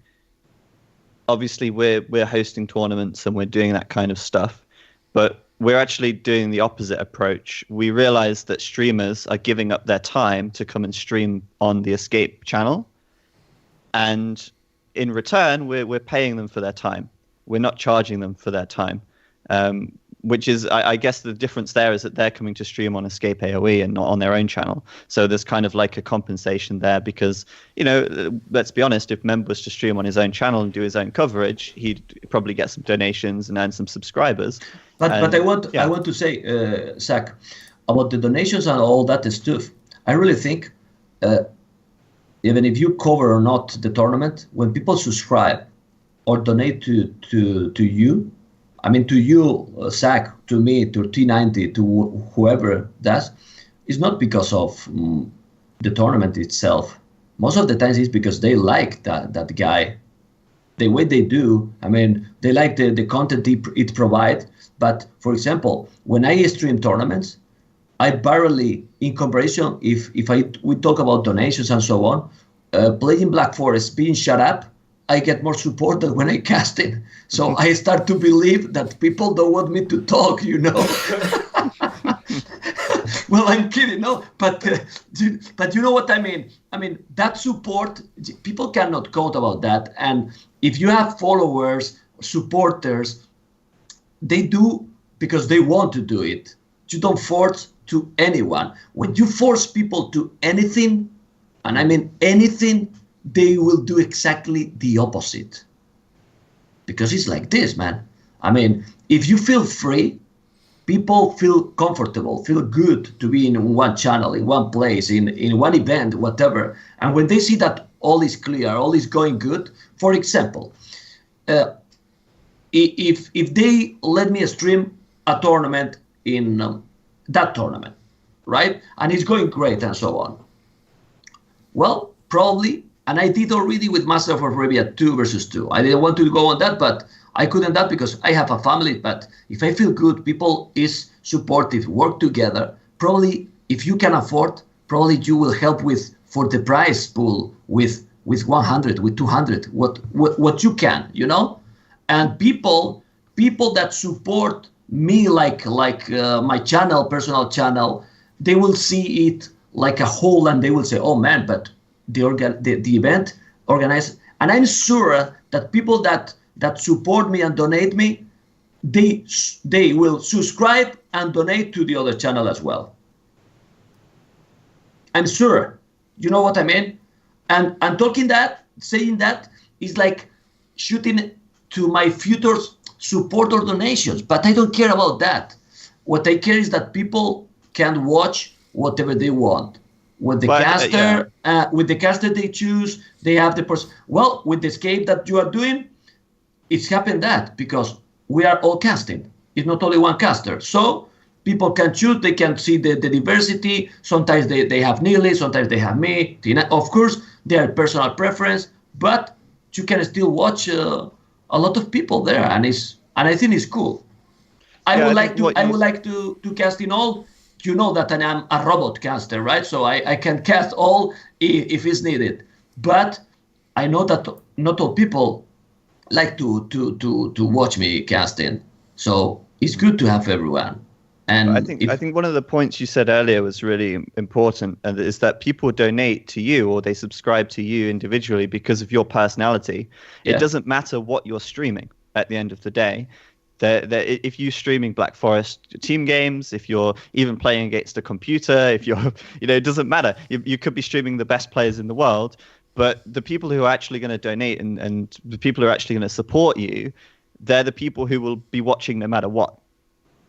obviously we're hosting tournaments and we're doing that kind of stuff, but we're actually doing the opposite approach. We realize that streamers are giving up their time to come and stream on the Escape channel, and in return we're paying them for their time. We're not charging them for their time, which is, I guess the difference there is that they're coming to stream on Escape AOE and not on their own channel. So there's kind of like a compensation there because, let's be honest, if Memb was to stream on his own channel and do his own coverage, he'd probably get some donations and earn some subscribers. But I want to say, Zach, about the donations and all that stuff. I really think, even if you cover or not the tournament, when people subscribe or donate to you, I mean, to you, Zach, to me, to T90, to whoever does, it's not because of the tournament itself. Most of the times it's because they like that guy, the way they do. I mean, they like the content it provides. But, for example, when I stream tournaments, I barely, in comparison, if we talk about donations and so on, playing Black Forest, being shut up, I get more support than when I cast it. So I start to believe that people don't want me to talk, Well, I'm kidding, no? But you know what I mean? I mean, that support, people cannot count about that. And if you have followers, supporters, they do because they want to do it. You don't force to anyone. When you force people to anything, and I mean anything, they will do exactly the opposite. Because it's like this, man. I mean, if you feel free, people feel comfortable, feel good to be in one channel, in one place, in one event, whatever. And when they see that all is clear, all is going good, for example, if they let me stream a tournament in that tournament, right? And it's going great and so on. Well, probably And I did already with Master of Arabia 2 versus 2. I didn't want to go on that, but I couldn't that because I have a family. But if I feel good, people is supportive, work together. Probably if you can afford, probably you will help with for the prize pool with 100, with 200, what you can, And people that support me like my channel, personal channel, they will see it like a whole and they will say, oh man, but the event organized, and I'm sure that people that support me and donate me, they will subscribe and donate to the other channel as well. I'm sure, you know what I mean. And saying that is like shooting to my future support or donations, but I don't care about that. What I care is that people can watch whatever they want. With the caster they choose, they have the person. Well, with the escape that you are doing, it's happened that because we are all casting. It's not only one caster. So people can choose, they can see the diversity. Sometimes they have Nili, sometimes they have me. Of course, they are personal preference, but you can still watch a lot of people there, and I think it's cool. I would like to cast in all. You know that I am a robot caster, right? So I can cast all if it's needed. But I know that not all people like to watch me casting. So it's good to have everyone. And I think one of the points you said earlier was really important, and is that people donate to you or they subscribe to you individually because of your personality. Yeah. It doesn't matter what you're streaming at the end of the day. If you're streaming Black Forest team games, if you're even playing against a computer, if you're, it doesn't matter. You could be streaming the best players in the world, but the people who are actually going to donate and the people who are actually going to support you, they're the people who will be watching no matter what.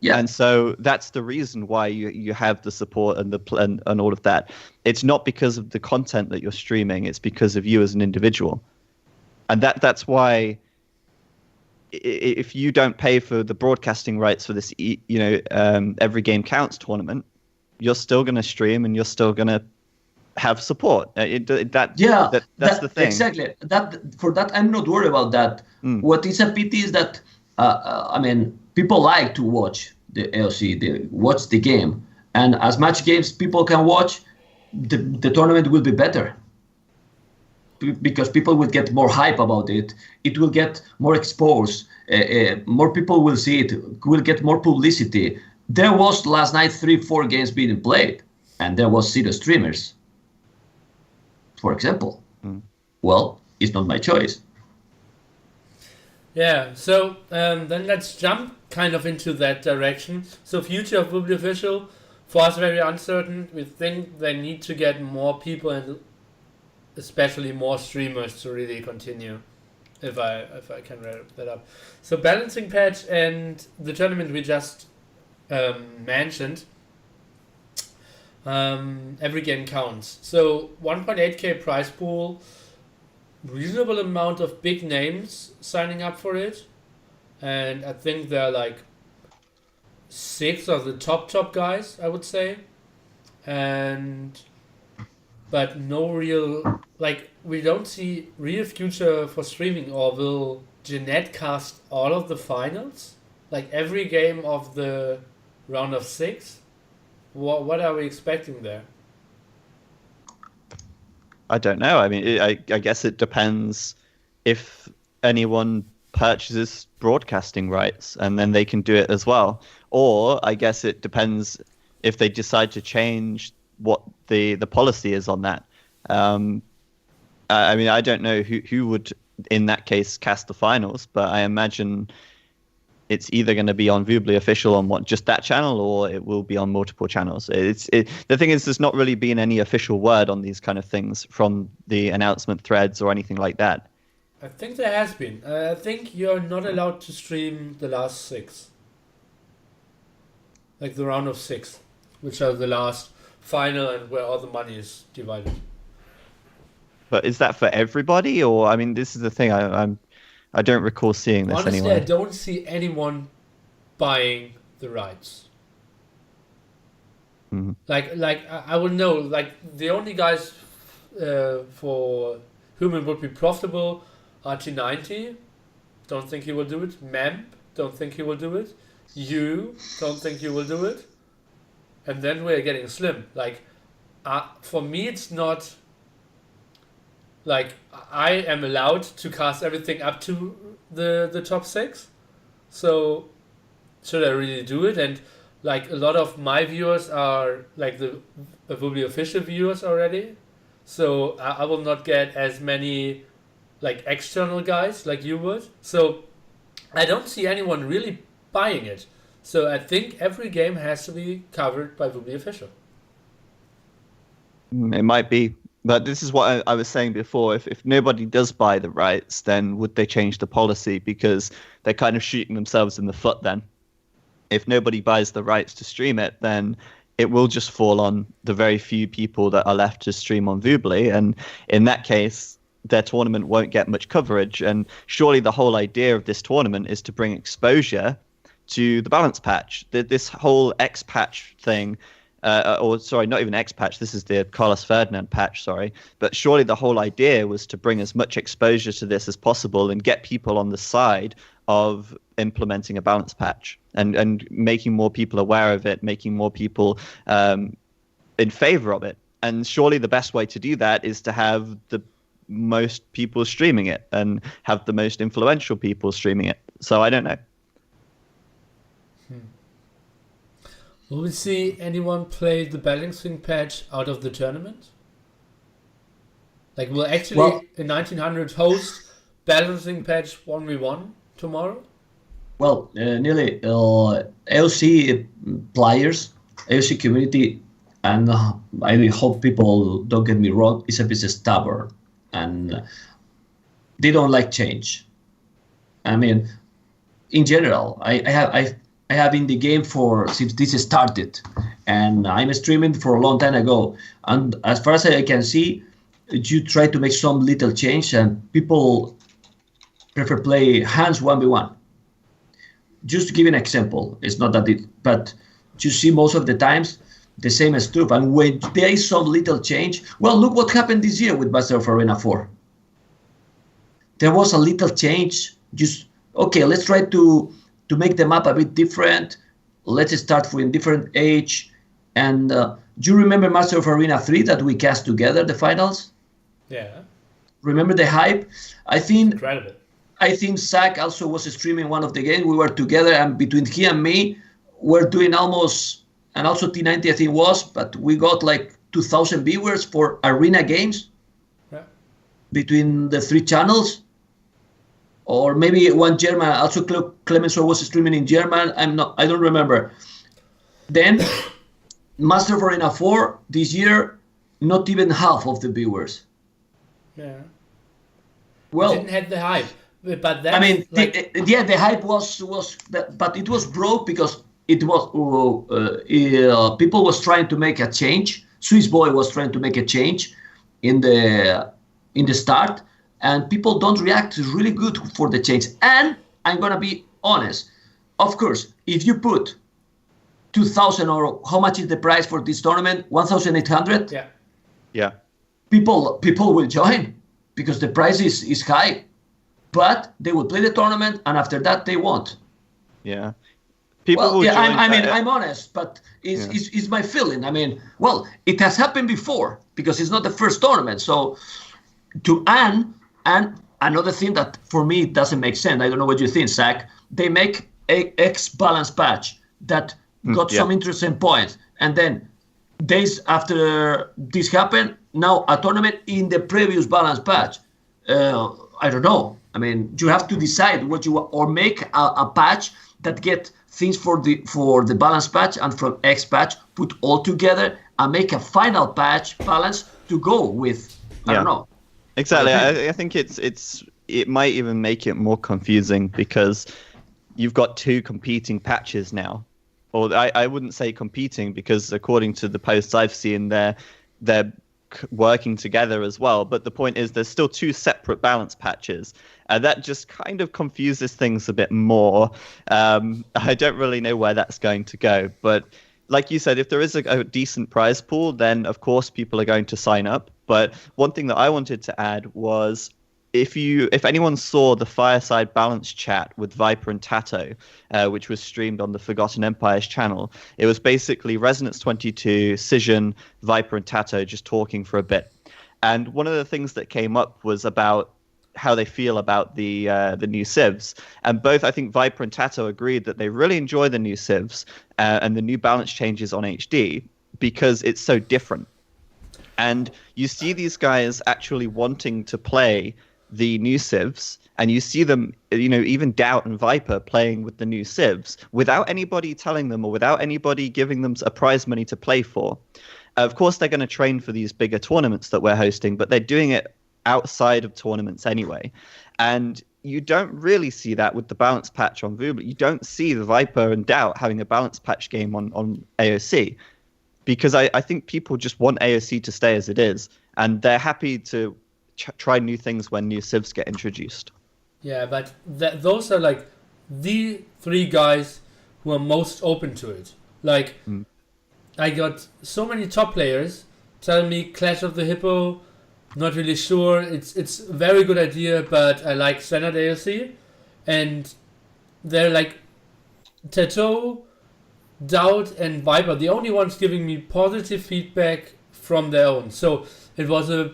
Yeah. And so that's the reason why you have the support and and all of that. It's not because of the content that you're streaming. It's because of you as an individual. And that's why if you don't pay for the broadcasting rights for this, every game counts tournament, you're still going to stream and you're still going to have support. That's the thing. Exactly. For that, I'm not worried about that. What is a pity is that, people like to watch the LC, they watch the game. And as much games people can watch, the tournament will be better. Because people will get more hype about it. It will get more exposed. More people will see it. Will get more publicity. There was last night 3-4 games being played, and there was 0 streamers. For example, well, it's not my choice. Yeah. So then let's jump kind of into that direction. So future of Wobbly Official, for us very uncertain. We think they need to get more people and especially more streamers to really continue, if I can wrap that up. So balancing patch and the tournament we just mentioned, every game counts. So 1.8k prize pool, reasonable amount of big names signing up for it, and I think there are like 6 of the top guys, I would say, but no real, we don't see real future for streaming. Or will Jeanette cast all of the finals? Like every game of the round of 6? What are we expecting there? I don't know. I mean, I guess it depends if anyone purchases broadcasting rights and then they can do it as well. Or I guess it depends if they decide to change what the policy is on that. I don't know who would in that case cast the finals, but I imagine it's either going to be on Wobbly Official on just that channel, or it will be on multiple channels. The thing is, there's not really been any official word on these kind of things from the announcement threads or anything like that. I think there has been. I think you're not allowed to stream the last 6, like the round of 6, which are the last final and where all the money is divided. But is that for everybody, or I mean, this is the thing. I don't recall seeing this. Honestly, anyway. I don't see anyone buying the rights. Mm-hmm. Like I would know. Like the only guys for Human would be profitable. RT90, don't think he will do it. Memb, don't think he will do it. You, don't think he will do it. And then we're getting slim. Like, for me, it's not like I am allowed to cast everything up to the top 6. So should I really do it? And like a lot of my viewers are like the Woobly official viewers already. So I will not get as many like external guys like you would. So I don't see anyone really buying it. So I think every game has to be covered by Woobly official. It might be. But this is what I was saying before. If nobody does buy the rights, then would they change the policy? Because they're kind of shooting themselves in the foot then. If nobody buys the rights to stream it, then it will just fall on the very few people that are left to stream on Woobly. And in that case, their tournament won't get much coverage. And surely the whole idea of this tournament is to bring exposure to the balance patch. This whole X patch thing... or sorry, not even X patch. This is the Carlos Ferdinand patch. Sorry, but surely the whole idea was to bring as much exposure to this as possible and get people on the side of implementing a balance patch and making more people aware of it, making more people in favor of it. And surely the best way to do that is to have the most people streaming it and have the most influential people streaming it. So I don't know. Will we see anyone play the balancing patch out of the tournament? Like, will actually in 1900 host balancing patch 1v1 tomorrow? Well, Nili, AOC players, AOC community, and I hope people don't get me wrong, is a bit stubborn and they don't like change. I mean, in general, I have in the game since this started, and I'm streaming for a long time ago. And as far as I can see, you try to make some little change, and people prefer play hands 1v1. Just to give an example, it's not that but you see most of the times the same stuff. And when there is some little change, well, look what happened this year with Master of Arena 4. There was a little change. Just okay, let's try to make the map a bit different. Let's start from different age. And do you remember Master of Arena 3 that we cast together, the finals? Yeah. Remember the hype? I think Incredible. I think Zach also was streaming one of the games. We were together, and between he and me, we're doing almost, and also T90 I think was, but we got like 2,000 viewers for arena games. Yeah. Between the 3 channels. Or maybe one German, also Clemens was streaming in German. I don't remember. Then Master of Arena 4 this year, not even half of the viewers. Yeah. Well, it didn't have the hype, but that. I mean, like, the hype was, but it was broke because it was people was trying to make a change. Swiss Boy was trying to make a change in the start. And people don't react really good for the change. And I'm going to be honest. Of course, if you put 2,000 or how much is the price for this tournament? 1,800? Yeah. Yeah. People will join because the price is high. But they will play the tournament and after that they won't. Yeah. People will join. I'm honest, but it's my feeling. I mean, well, it has happened before because it's not the first tournament. So and another thing that for me doesn't make sense, I don't know what you think, Zach, they make a X balance patch that got some interesting points. And then days after this happened, now a tournament in the previous balance patch. I don't know. I mean, you have to decide what you want, or make a patch that get things for the balance patch and from X patch, put all together and make a final patch balance to go with. I don't know. Exactly. I think it might even make it more confusing because you've got 2 competing patches now. Or I wouldn't say competing because according to the posts I've seen, they're working together as well. But the point is there's still 2 separate balance patches. That just kind of confuses things a bit more. I don't really know where that's going to go. But like you said, if there is a decent prize pool, then of course people are going to sign up. But one thing that I wanted to add was if anyone saw the Fireside Balance chat with Viper and Tato, which was streamed on the Forgotten Empires channel, it was basically Resonance 22, Cision, Viper and Tato just talking for a bit. And one of the things that came up was about how they feel about the new civs. And both, I think, Viper and Tato agreed that they really enjoy the new civs and the new balance changes on HD because it's so different. And you see these guys actually wanting to play the new civs, and you see them, even Doubt and Viper playing with the new civs without anybody telling them or without anybody giving them a prize money to play for. Of course, they're going to train for these bigger tournaments that we're hosting, but they're doing it outside of tournaments anyway. And you don't really see that with the balance patch on Voobly. You don't see the Viper and Doubt having a balance patch game on AOC, because I think people just want AOC to stay as it is, and they're happy to try new things when new civs get introduced. Yeah, but those are like the three guys who are most open to it. Like, I got so many top players telling me Clash of the Hippo, not really sure. It's a very good idea, but I like standard AOC. And they're like Tato, Doubt, and Viper, the only ones giving me positive feedback from their own. So it was a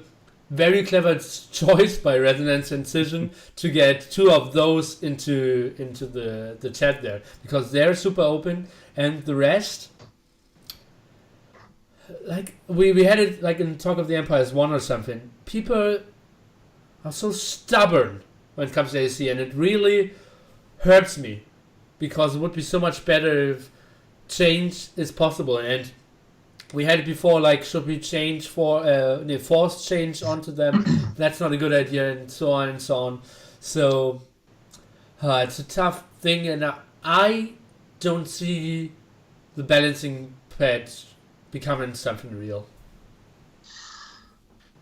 very clever choice by Resonance and Cision to get two of those into the chat there, because they're super open, and the rest, like we had it like in Talk of the Empires 1 or something. People are so stubborn when it comes to AC, and it really hurts me, because it would be so much better if change is possible. And we had it before, like, should we change force change onto them? That's not a good idea, and so on and so on. So it's a tough thing, and I don't see the balancing patch becoming something real.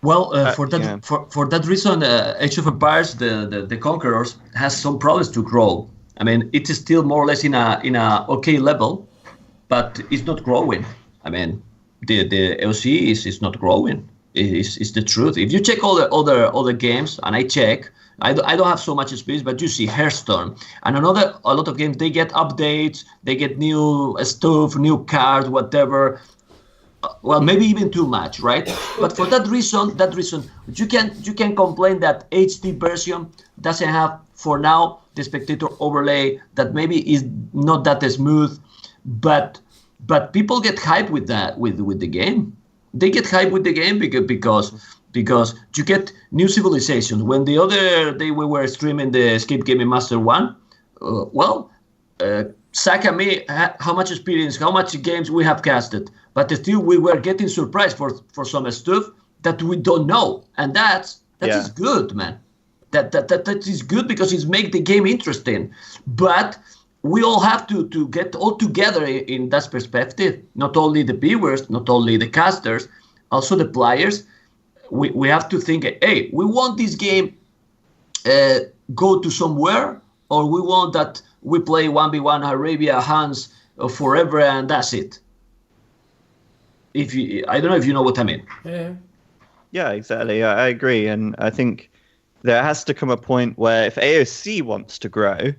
Well, for that reason, Age of Empires, the Conquerors, has some problems to grow. I mean, it is still more or less in a okay level, but it's not growing. I mean, the AOC is not growing. It's the truth. If you check all the other games, and I check, I don't have so much experience, but you see Hearthstone and a lot of games, they get updates, they get new stuff, new cards, whatever. Well, maybe even too much, right? But for that reason, you can complain that HD version doesn't have, for now, the spectator overlay, that maybe is not that smooth, but people get hyped with that, with the game. They get hyped with the game because you get new civilizations. When the other day we were streaming the Escape Gaming Master 1, Zach and me, how much experience, how much games we have casted, but still we were getting surprised for some stuff that we don't know, and that is good, man. That is good, because it makes the game interesting. But we all have to get all together in that perspective. Not only the viewers, not only the casters, also the players. We have to think, hey, we want this game go to somewhere, or we want that we play 1v1 Arabia Hans forever and that's it. I don't know if you know what I mean. Yeah, exactly. I agree, and I think there has to come a point where if AOC wants to grow,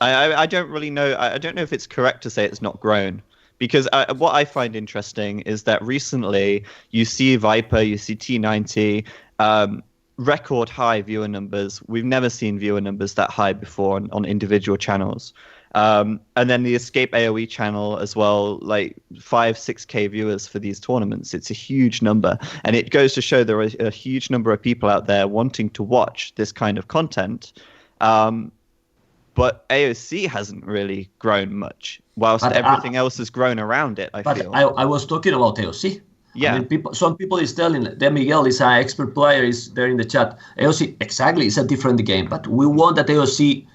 I don't really know. I don't know if it's correct to say it's not grown, because what I find interesting is that recently you see Viper, you see T90, record high viewer numbers. We've never seen viewer numbers that high before on individual channels. And then the Escape AoE channel as well, like 5-6K viewers for these tournaments. It's a huge number, and it goes to show there are a huge number of people out there wanting to watch this kind of content. But AOC hasn't really grown much, whilst everything else has grown around it, I feel. I was talking about AOC. Yeah. I mean, some people is telling that Miguel is an expert player, is there in the chat. AOC, exactly, it's a different game, but we want that AOC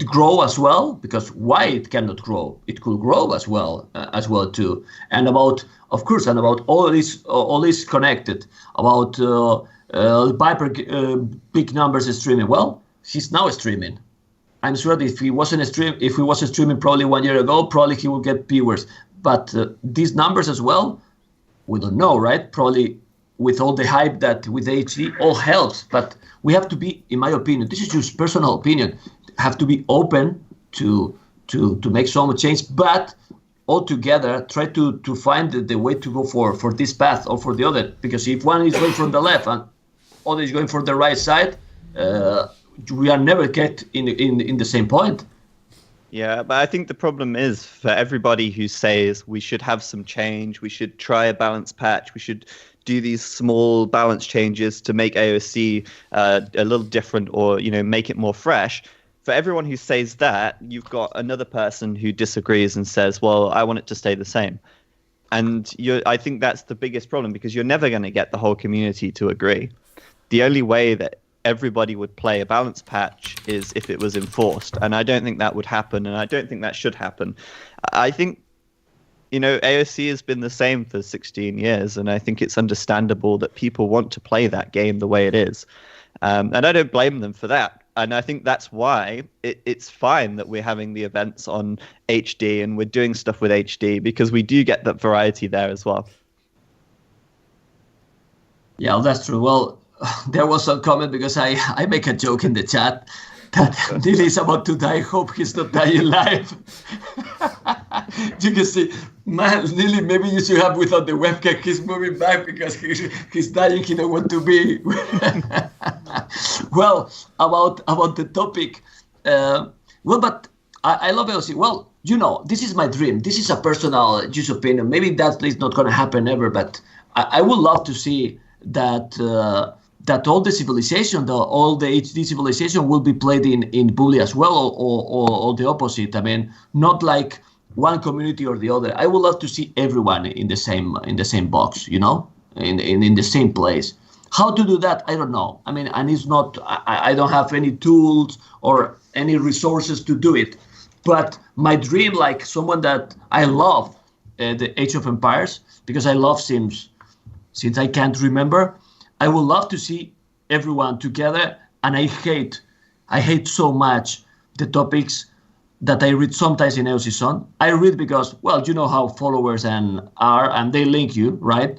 grow as well, because why it cannot grow? It could grow as well too. And about all this connected about Viper big numbers streaming. Well, he's now streaming. I'm sure that if he wasn't streaming probably 1 year ago, probably he would get viewers. But these numbers as well, we don't know, right? Probably with all the hype that with HD, all helps. But we have to be, in my opinion, this is just personal opinion, have to be open to make some change, but all together try to find the way to go for this path or for the other. Because if one is going from the left and other is going for the right side, we are never get in the same point. Yeah, but I think the problem is for everybody who says we should have some change, we should try a balance patch, we should do these small balance changes to make AOC a little different, or make it more fresh. For everyone who says that, you've got another person who disagrees and says, well, I want it to stay the same. And I think that's the biggest problem, because you're never going to get the whole community to agree. The only way that everybody would play a balance patch is if it was enforced. And I don't think that would happen, and I don't think that should happen. I think, AOC has been the same for 16 years, and I think it's understandable that people want to play that game the way it is. And I don't blame them for that. And I think that's why it's fine that we're having the events on HD and we're doing stuff with HD, because we do get that variety there as well. Yeah, that's true. Well, there was some comment because I make a joke in the chat that Nili is about to die. Hope he's not dying live. You can see, man, Nili, maybe you should have without the webcam. He's moving back because he's dying. He don't want to be. Well, about the topic. But I love AOC. Well, this is my dream. This is a personal just opinion. Maybe that is not going to happen ever, but I would love to see that all the civilization, all the HD civilization will be played in Bully as well, or the opposite. I mean, not like one community or the other. I would love to see everyone in the same box, in the same place. How to do that, I don't know. I mean, and it's not, I don't have any tools or any resources to do it. But my dream, like someone that I love the Age of Empires, because I love Sims since I can't remember, I would love to see everyone together. And I hate so much the topics that I read sometimes in AOC Zone. I read because, well, you know how followers are, and they link you, right?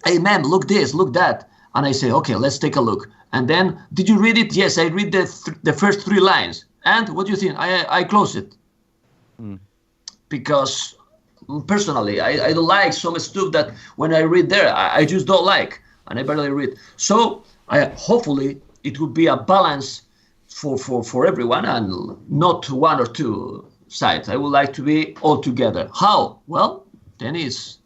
Hey, Memb, look this, look that. And I say, okay, let's take a look. And then, did you read it? Yes, I read the first 3 lines. And what do you think? I close it. Because personally, I don't like some stuff that when I read there, I just don't like. And I barely read. So hopefully it will be a balance for everyone and not one or two sides. I would like to be all together. How? Well, then it's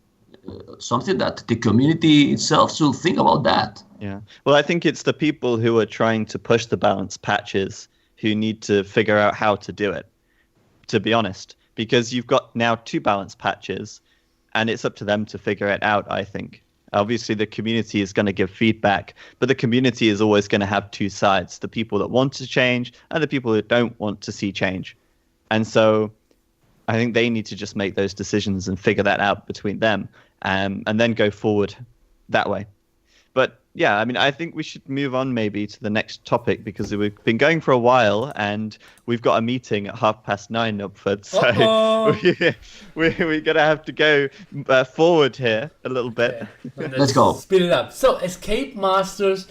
something that the community itself should think about that. Yeah. Well, I think it's the people who are trying to push the balance patches who need to figure out how to do it, to be honest, because you've got now 2 balance patches and it's up to them to figure it out, I think. Obviously, the community is going to give feedback, but the community is always going to have 2 sides, the people that want to change and the people that don't want to see change. And so I think they need to just make those decisions and figure that out between them, and then go forward that way. But yeah, I mean, I think we should move on maybe to the next topic, because we've been going for a while and we've got a meeting at 9:30, Upford. So we're going to have to go forward here a little bit. Okay. Let's go. Speed it up. So, Escape Masters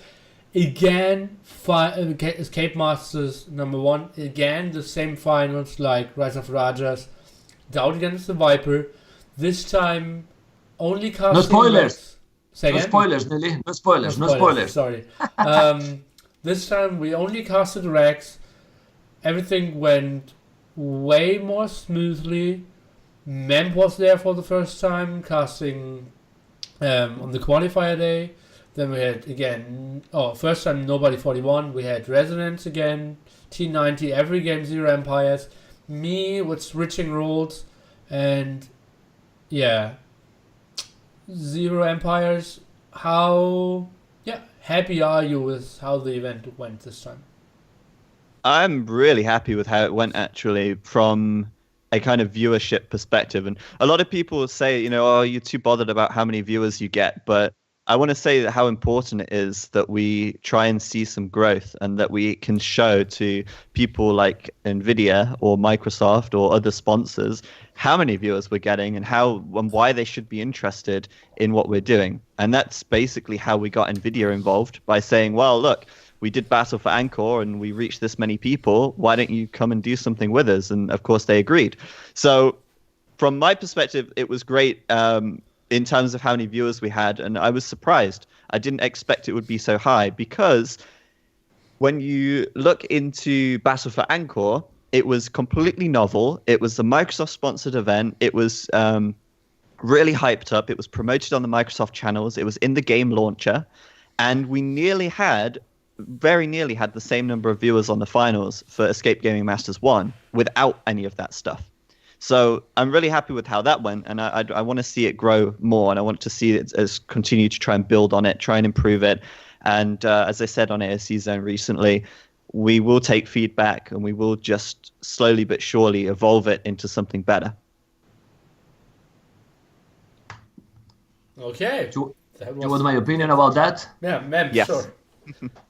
again. Escape Masters number 1 again. The same finals like Rise of Rajas, Doubt against the Viper. This time only casting. No spoilers. No spoilers, Nili. No spoilers. Sorry. This time we only casted Rex. Everything went way more smoothly. Memb was there for the first time, casting on the qualifier day. Then we had first time Nobody 41. We had Resonance again, T90, every game ZeroEmpires. Me with switching roles, and yeah. ZeroEmpires, how happy are you with how the event went this time? I'm really happy with how it went, actually, from a kind of viewership perspective. And a lot of people say, oh, you're too bothered about how many viewers you get. But I want to say that how important it is that we try and see some growth and that we can show to people like Nvidia or Microsoft or other sponsors how many viewers we're getting and how and why they should be interested in what we're doing. And that's basically how we got Nvidia involved, by saying, well, look, we did Battle for Angkor and we reached this many people. Why don't you come and do something with us? And of course they agreed. So from my perspective, it was great. In terms of how many viewers we had, and I was surprised. I didn't expect it would be so high, because when you look into Battle for Angkor, it was completely novel. It was a Microsoft-sponsored event. It was really hyped up. It was promoted on the Microsoft channels. It was in the game launcher, and we very nearly had the same number of viewers on the finals for Escape Gaming Masters 1 without any of that stuff. So I'm really happy with how that went, and I want to see it grow more, and I want to see it as continue to try and build on it, try and improve it. And as I said on AOC Zone recently, we will take feedback and we will just slowly but surely evolve it into something better. Okay. Do you want my opinion about that? Yeah, Memb, yes. Sure.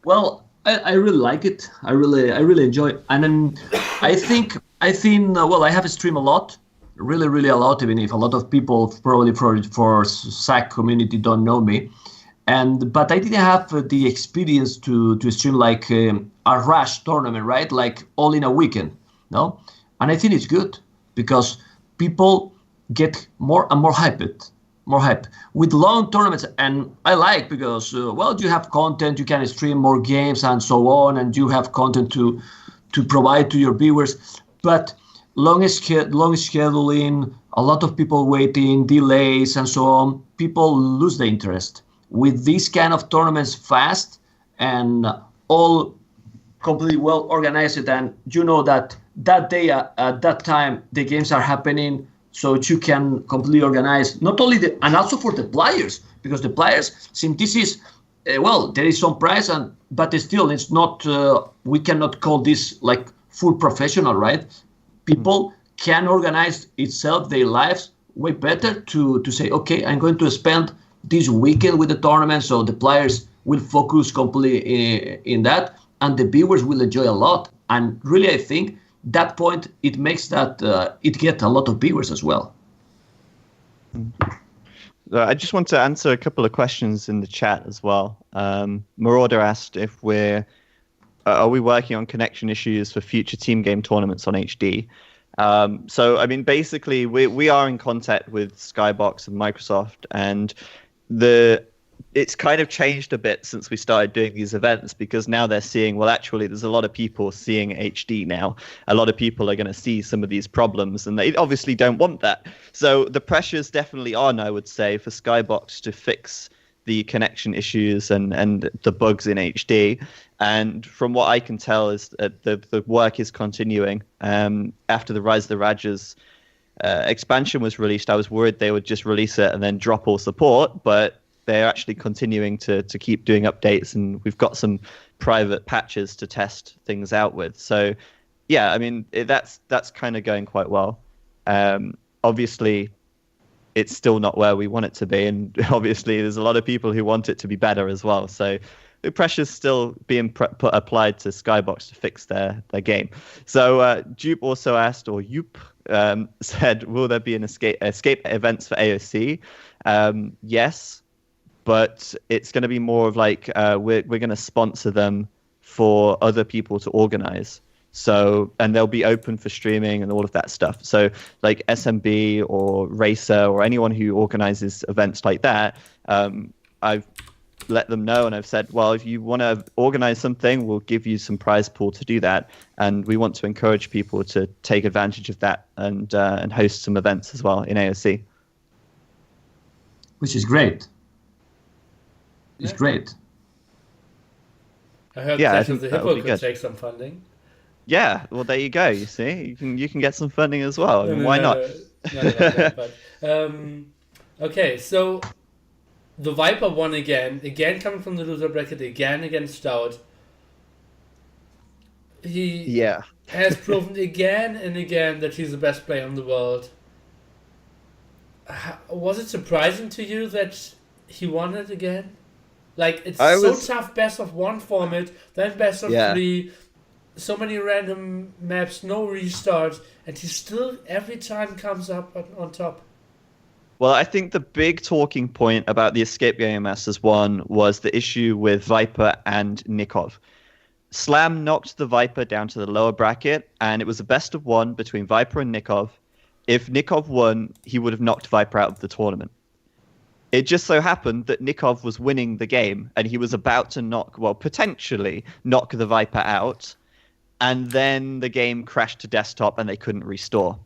Well, I really like it. I really enjoy it. And then I think well, I have streamed a lot, really a lot, even if a lot of people probably for SAC community don't know me. But I didn't have the experience to stream like a rush tournament, right? Like all in a weekend, no? And I think it's good because people get more and more hyped. More hype with long tournaments, and I like because well, you have content, you can stream more games and so on, and you have content to provide to your viewers. But long scheduling, a lot of people waiting, delays, and so on, people lose the interest. With these kind of tournaments, fast and all completely well organized, and you know that day at that time the games are happening. So you can completely organize not only and also for the players, because the players, since this is well, there is some price, but still it's not. We cannot call this like full professional, right? People can organize itself their lives way better to say, okay, I'm going to spend this weekend with the tournament, so the players will focus completely in that, and the viewers will enjoy a lot. And really, I think that point, it makes that it get a lot of viewers as well. I just want to answer a couple of questions in the chat as well. Marauder asked if are we working on connection issues for future team game tournaments on HD? So, I mean, basically, we are in contact with Skybox and Microsoft, and it's kind of changed a bit since we started doing these events, because now they're seeing, well, actually, there's a lot of people seeing HD now. A lot of people are going to see some of these problems, and they obviously don't want that. So the pressure's definitely on, I would say, for Skybox to fix the connection issues and the bugs in HD. And from what I can tell is that the work is continuing. After the Rise of the Rajas expansion was released, I was worried they would just release it and then drop all support, but they're actually continuing to keep doing updates, and we've got some private patches to test things out with. So, yeah, I mean, that's kind of going quite well. Obviously, it's still not where we want it to be, and obviously there's a lot of people who want it to be better as well. So the pressure's still being applied to Skybox to fix their game. So Dupe also asked, or Yoop said, will there be an escape events for AOC? Yes. But it's going to be more of like we're going to sponsor them for other people to organize. So, and they'll be open for streaming and all of that stuff. So like SMB or Racer or anyone who organizes events like that, I've let them know, and I've said, well, if you want to organize something, we'll give you some prize pool to do that. And we want to encourage people to take advantage of that and host some events as well in AOC. Which is great. It's great. I heard I Clash think of the that Hippo would be could good. take some funding. Yeah, well, there you go. You see, you can get some funding as well. I mean, why not? Okay, so the Viper won again coming from the loser bracket, again against Stout. He has proven again and again that he's the best player in the world. Was it surprising to you that he won it again? Like, it's tough, best of one format, then best of three, so many random maps, no restarts, and he still every time comes up on top. Well, I think the big talking point about the Escape Game Masters 1 was the issue with Viper and Nikov. Slam knocked the Viper down to the lower bracket, and it was a best of one between Viper and Nikov. If Nikov won, he would have knocked Viper out of the tournament. It just so happened that Nikov was winning the game, and he was about to potentially knock the Viper out, and then the game crashed to desktop and they couldn't restore.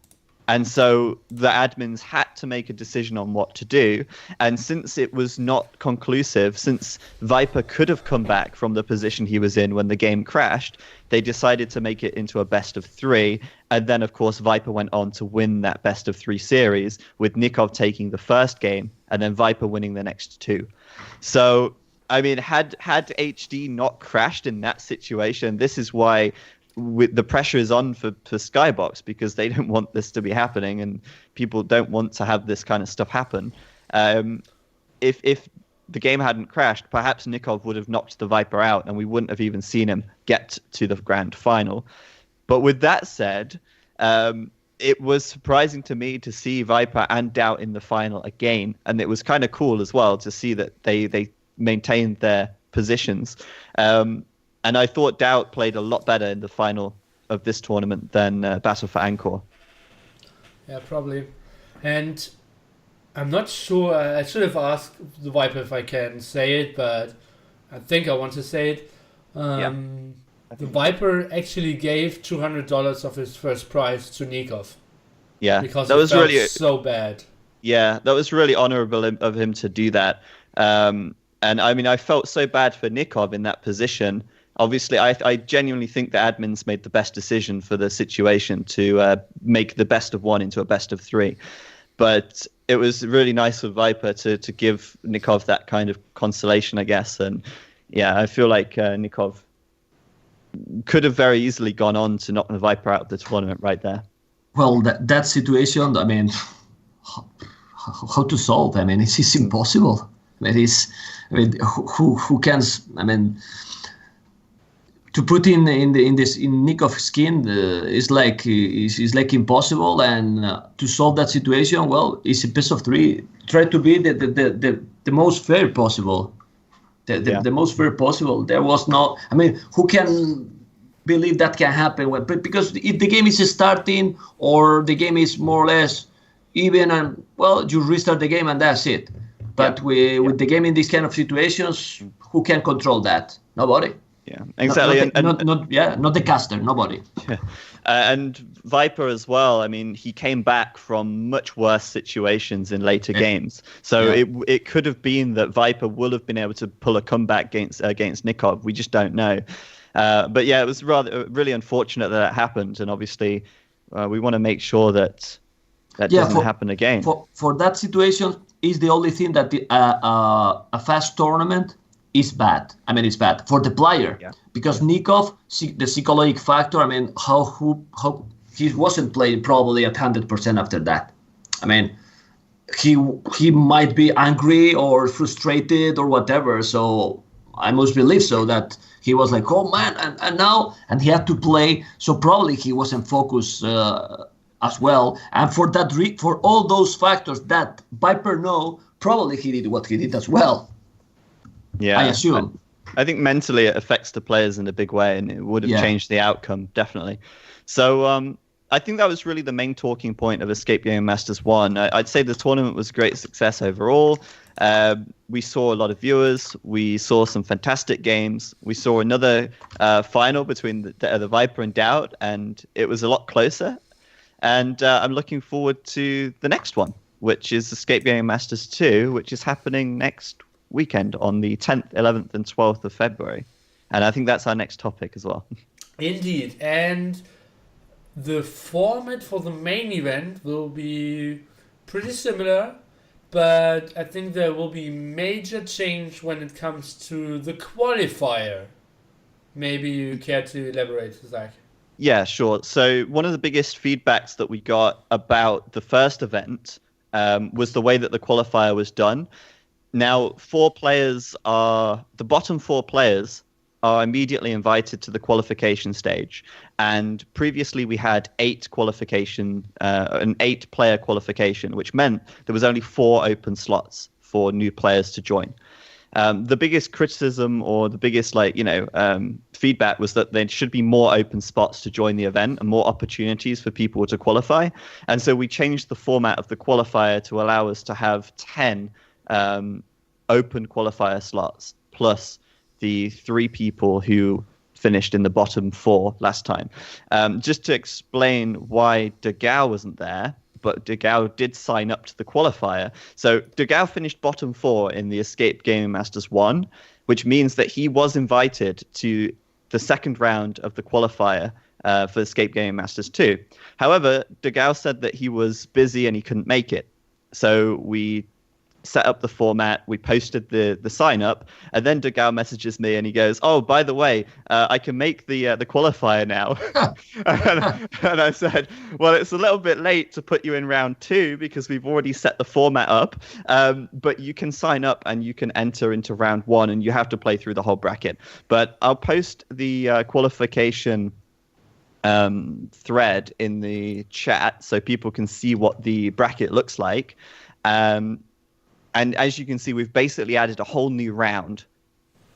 And so the admins had to make a decision on what to do. And since it was not conclusive, since Viper could have come back from the position he was in when the game crashed, they decided to make it into a best of three. And then, of course, Viper went on to win that best of three series, with Nikov taking the first game and then Viper winning the next two. So, I mean, had HD not crashed in that situation, this is why the pressure is on for Skybox, because they don't want this to be happening and people don't want to have this kind of stuff happen. If the game hadn't crashed, perhaps Nikov would have knocked the Viper out and we wouldn't have even seen him get to the grand final. But with that said, it was surprising to me to see Viper and Doubt in the final again. And it was kind of cool as well to see that they maintained their positions. And I thought Doubt played a lot better in the final of this tournament than Battle for Angkor. Yeah, probably. And I'm not sure, I should have asked the Viper if I can say it, but I think I want to say it. The Viper actually gave $200 of his first prize to Nikov. Yeah, because that was really so bad. Yeah, that was really honorable of him to do that. And I mean, I felt so bad for Nikov in that position. Obviously, I genuinely think the admins made the best decision for the situation to make the best of one into a best of three. But it was really nice of Viper to give Nikov that kind of consolation, I guess. And yeah, I feel like Nikov could have very easily gone on to knock the Viper out of the tournament right there. Well, that situation, I mean, how to solve? I mean, it's impossible. Who can? I mean, to put in Nikov's skin is like impossible, and to solve that situation, well, it's a best of three. Try to be the most fair possible. The most fair possible. There was no. I mean, who can believe that can happen? Because if the game is starting or the game is more or less even, and well, you restart the game and that's it. But with the game in these kind of situations, who can control that? Nobody. Yeah, exactly. Not the caster, nobody. Yeah. And Viper as well. I mean, he came back from much worse situations in later games. So it could have been that Viper would have been able to pull a comeback against Nikov. We just don't know. But yeah, it was really unfortunate that it happened. And obviously, we want to make sure that doesn't happen again. For that situation, is the only thing that a fast tournament is bad. I mean, it's bad for the player because Nikov, the psychological factor. I mean, how he wasn't playing probably at 100% after that. I mean, he might be angry or frustrated or whatever. So I must believe so that he was like, oh man, and he had to play. So probably he wasn't focused as well. And for that, for all those factors that Viper know, probably he did what he did as well. Yeah, I assume. I think mentally it affects the players in a big way, and it would have changed the outcome, definitely. So I think that was really the main talking point of Escape Game Masters 1. I'd say the tournament was a great success overall. We saw a lot of viewers. We saw some fantastic games. We saw another final between the Viper and Doubt, and it was a lot closer. And I'm looking forward to the next one, which is Escape Game Masters 2, which is happening next weekend on the 10th, 11th, and 12th of February. And I think that's our next topic as well. Indeed. And the format for the main event will be pretty similar, but I think there will be major change when it comes to the qualifier. Maybe you care to elaborate, Zach? Yeah, sure. So one of the biggest feedbacks that we got about the first event was the way that the qualifier was done. Now, the bottom 4 players are immediately invited to the qualification stage. And previously we had an 8-player qualification, which meant there was only 4 open slots for new players to join. The biggest criticism or the biggest feedback was that there should be more open spots to join the event and more opportunities for people to qualify. And so we changed the format of the qualifier to allow us to have 10 open qualifier slots plus the 3 people who finished in the bottom 4 last time. Just to explain why De Gauw wasn't there, but De Gauw did sign up to the qualifier. So De Gauw finished bottom 4 in the Escape Gaming Masters 1, which means that he was invited to the second round of the qualifier for Escape Gaming Masters 2. However, De Gauw said that he was busy and he couldn't make it. So we set up the format, we posted the sign up, and then De Gauw messages me and he goes, "Oh, by the way, I can make the qualifier now." and I said, "Well, it's a little bit late to put you in round 2 because we've already set the format up, but you can sign up and you can enter into round 1 and you have to play through the whole bracket." But I'll post the qualification thread in the chat so people can see what the bracket looks like. And as you can see, we've basically added a whole new round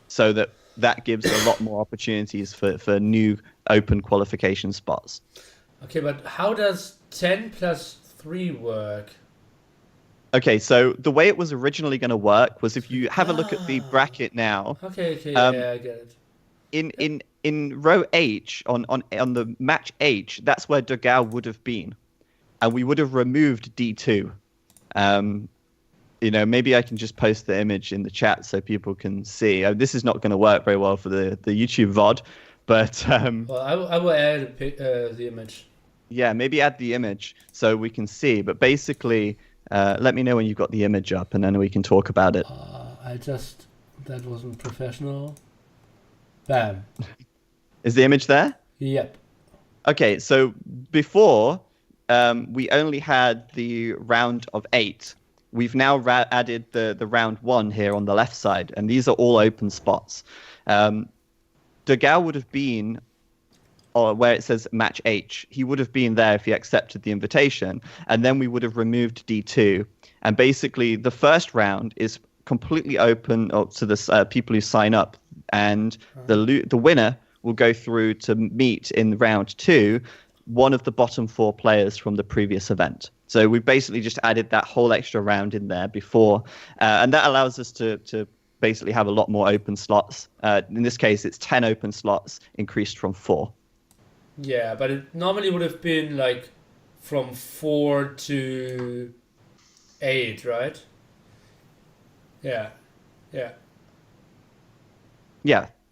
so that gives a lot more opportunities for new open qualification spots. Okay, but how does 10 plus 3 work? Okay, so the way it was originally going to work was if you have a look at the bracket now. Okay, yeah, I get it. In row H, on the match H, that's where De Gauw would have been. And we would have removed D2. Maybe I can just post the image in the chat so people can see. This is not going to work very well for the YouTube VOD, but... well, I will add the image. Yeah, maybe add the image so we can see. But basically, let me know when you've got the image up, and then we can talk about it. That wasn't professional. Bam. Is the image there? Yep. Okay, so before, we only had the round of 8. We've now added the round 1 here on the left side, and these are all open spots. De Gauw would have been, where it says match H, he would have been there if he accepted the invitation, and then we would have removed D2. And basically, the first round is completely open to the people who sign up, and the winner will go through to meet in round 2 one of the bottom 4 players from the previous event. So we basically just added that whole extra round in there before, and that allows us to basically have a lot more open slots. In this case, it's 10 open slots increased from 4. Yeah, but it normally would have been like from 4 to 8, right? Yeah,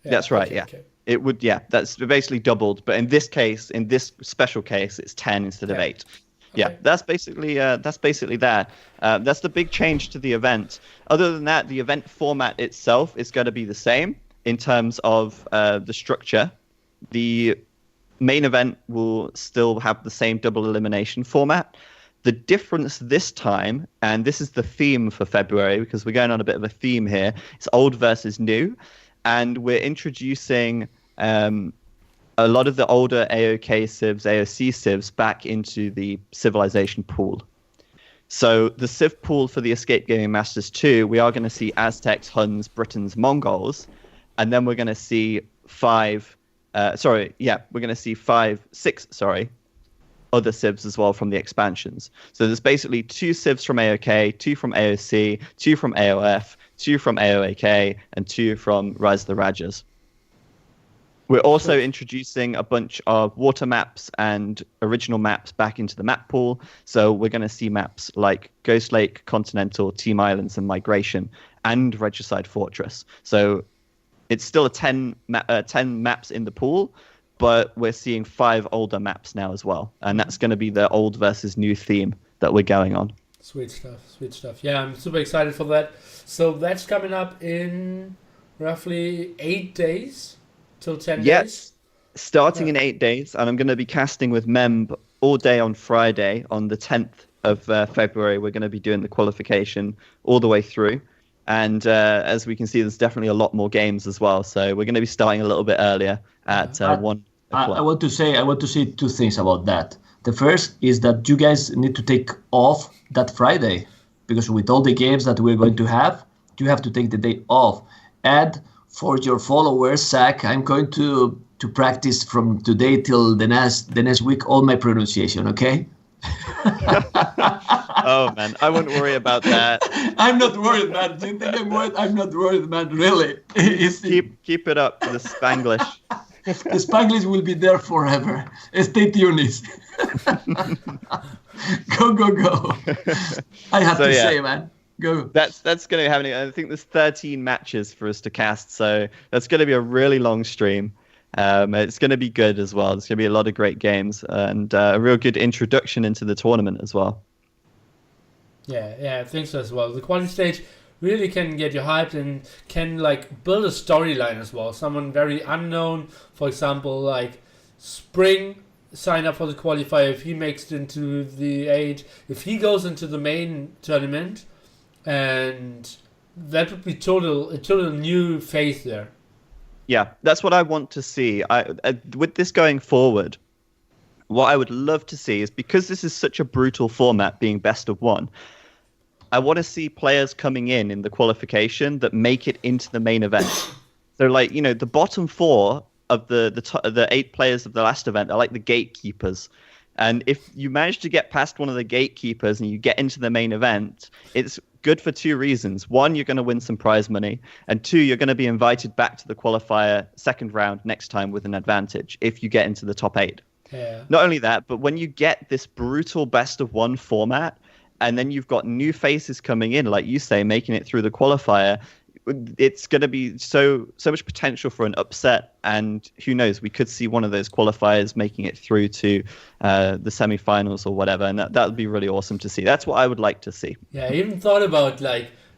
that's right. Okay, Okay. It would, that's basically doubled. But in this case, in this special case, it's 10 instead of 8. Yeah, Okay. that's basically that. That's the big change to the event. Other than that, the event format itself is going to be the same in terms of the structure. The main event will still have the same double elimination format. The difference this time, and this is the theme for February because we're going on a bit of a theme here, it's old versus new. And we're introducing a lot of the older AOK civs, AOC civs back into the civilization pool. So the civ pool for the Escape Gaming Masters 2, we are going to see Aztecs, Huns, Britons, Mongols, and then we're going to see 6 other civs as well from the expansions. So there's basically 2 civs from AOK, 2 from AOC, 2 from AOF, 2 from AOAK, and 2 from Rise of the Rajas. We're also introducing a bunch of water maps and original maps back into the map pool. So we're going to see maps like Ghost Lake, Continental, Team Islands, and Migration, and Regicide Fortress. So it's still 10 maps in the pool, but we're seeing 5 older maps now as well. And that's going to be the old versus new theme that we're going on. Sweet stuff. Yeah, I'm super excited for that. So that's coming up in roughly 8 days till 10 days? Yes, starting in 8 days. And I'm going to be casting with Memb all day on Friday on the 10th of February. We're going to be doing the qualification all the way through. And as we can see, there's definitely a lot more games as well. So we're going to be starting a little bit earlier at 1 o'clock. I want to say two things about that. The first is that you guys need to take off that Friday, because with all the games that we're going to have, you have to take the day off. And for your followers, Zach, I'm going to practice from today till the next week all my pronunciation, okay? Oh man, I wouldn't worry about that. I'm not worried, man. Do you think I'm worried? I'm not worried, man. Really. Keep it up for the Spanglish. The Spanglish will be there forever. Stay tuned. Go. I have to say, man. Go. That's going to happen. I think there's 13 matches for us to cast, so that's going to be a really long stream. It's going to be good as well. There's going to be a lot of great games and a real good introduction into the tournament as well. Yeah, I think so as well. The quality stage really can get you hyped and can build a storyline as well. Someone very unknown, for example, like Spring, sign up for the qualifier if he makes it into the 8, if he goes into the main tournament, and that would be a total new phase there. Yeah, that's what I want to see. With this going forward, what I would love to see is, because this is such a brutal format, being best of 1, I want to see players coming in the qualification that make it into the main event. So, the bottom 4 of the 8 players of the last event are like the gatekeepers. And if you manage to get past one of the gatekeepers and you get into the main event, it's good for 2 reasons. 1, you're going to win some prize money. And 2, you're going to be invited back to the qualifier second round next time with an advantage if you get into the top 8. Yeah. Not only that, but when you get this brutal best of 1 format, and then you've got new faces coming in, like you say, making it through the qualifier, it's going to be so much potential for an upset. And who knows, we could see one of those qualifiers making it through to the semifinals or whatever. And that would be really awesome to see. That's what I would like to see. Yeah, I even thought about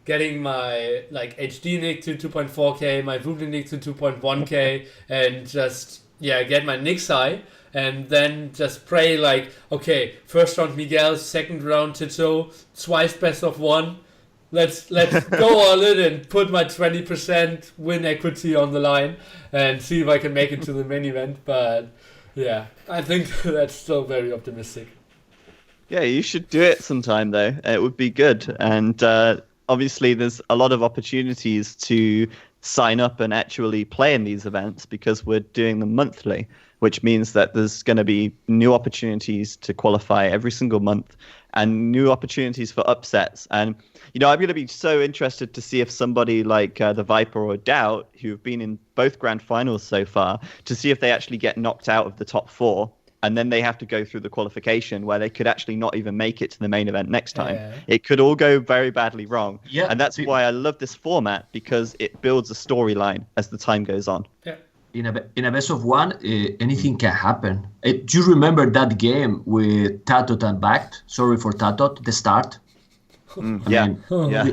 getting my HD nick to 2.4K, my Voodoo nick to 2.1K, and just get my nicks high. And then just pray okay, first round Miguel, second round Tito, twice best of 1. Let's go all in and put my 20% win equity on the line and see if I can make it to the main event. But yeah, I think that's still very optimistic. Yeah, you should do it sometime though. It would be good. And obviously there's a lot of opportunities to sign up and actually play in these events because we're doing them monthly, which means that there's going to be new opportunities to qualify every single month and new opportunities for upsets. And, I'm going to be so interested to see if somebody like the Viper or Doubt, who have been in both grand finals so far, to see if they actually get knocked out of the top 4. And then they have to go through the qualification where they could actually not even make it to the main event next time. Yeah. It could all go very badly wrong. Yeah, and that's why I love this format, because it builds a storyline as the time goes on. Yeah. In a best of 1, anything can happen. Do you remember that game with Tatot and Backed? Sorry for Tatot, the start. Yeah.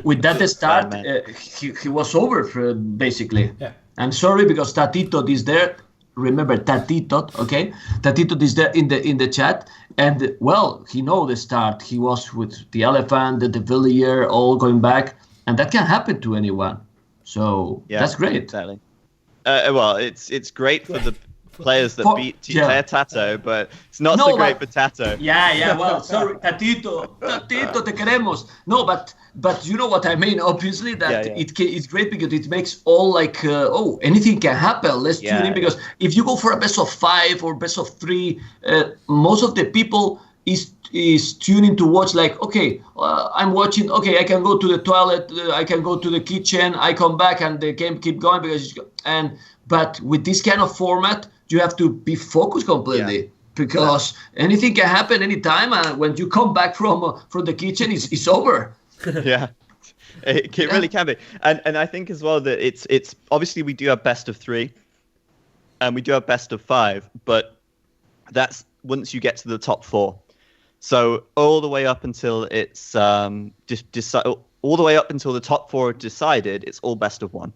With that start, he was over basically. Yeah. I'm sorry because Tatito is there. Remember Tatito, okay? Tatito is there in the chat, and he knows the start. He was with the Elephant, the Villiers, all going back, and that can happen to anyone. So that's great. Exactly. It's great for the players that beat Tato, but it's not so great for Tato. Yeah. Well, sorry, Tatito, te queremos. No, but you know what I mean. Obviously, that it's great because it makes all anything can happen. Let's tune in, because if you go for a best of 5 or best of 3, most of the people is tuning to watch I'm watching. Okay, I can go to the toilet. I can go to the kitchen. I come back and the game keep going but with this kind of format, you have to be focused completely because anything can happen anytime. And when you come back from the kitchen, it's over. Yeah, it really can be. And I think as well that it's obviously we do have best of 3, and we do have best of 5, but that's once you get to the top 4. So all the way up until it's all the way up until the top 4 are decided, it's all best of 1.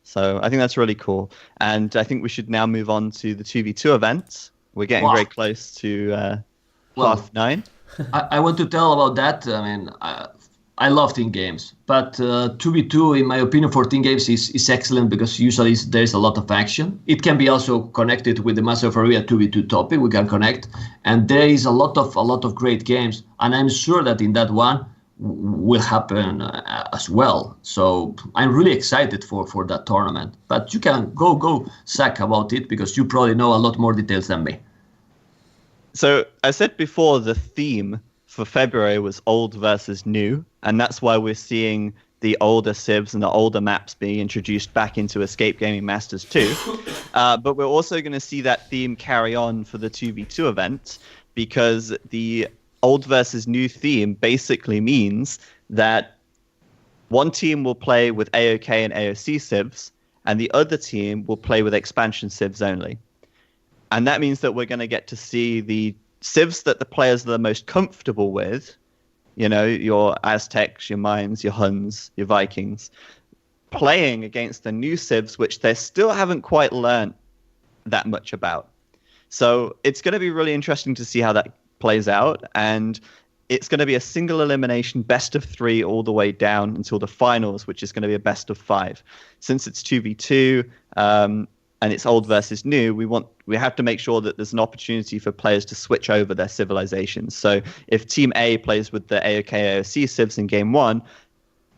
So I think that's really cool. And I think we should now move on to the 2v2 events. We're getting very close to half 9. I want to tell about that. I mean, I love team games, but 2v2, in my opinion, for team games is excellent because usually there's a lot of action. It can be also connected with the Master of Arabia 2v2 topic. We can connect, and there is a lot of great games, and I'm sure that in that one will happen as well. So I'm really excited for that tournament. But you can go Zach about it because you probably know a lot more details than me. So I said before the theme for February was old versus new, and that's why we're seeing the older civs and the older maps being introduced back into Escape Gaming Masters 2. But we're also going to see that theme carry on for the 2v2 event, because the old versus new theme basically means that one team will play with AOK and AOC civs, and the other team will play with expansion civs only. And that means that we're going to get to see the civs that the players are the most comfortable with, your Aztecs, your Mimes, your Huns, your Vikings, playing against the new civs, which they still haven't quite learned that much about. So it's going to be really interesting to see how that plays out. And it's going to be a single elimination, best of 3 all the way down until the finals, which is going to be a best of 5. Since it's 2v2, and it's old versus new, we have to make sure that there's an opportunity for players to switch over their civilizations. So if Team A plays with the AOK AOC civs in Game 1,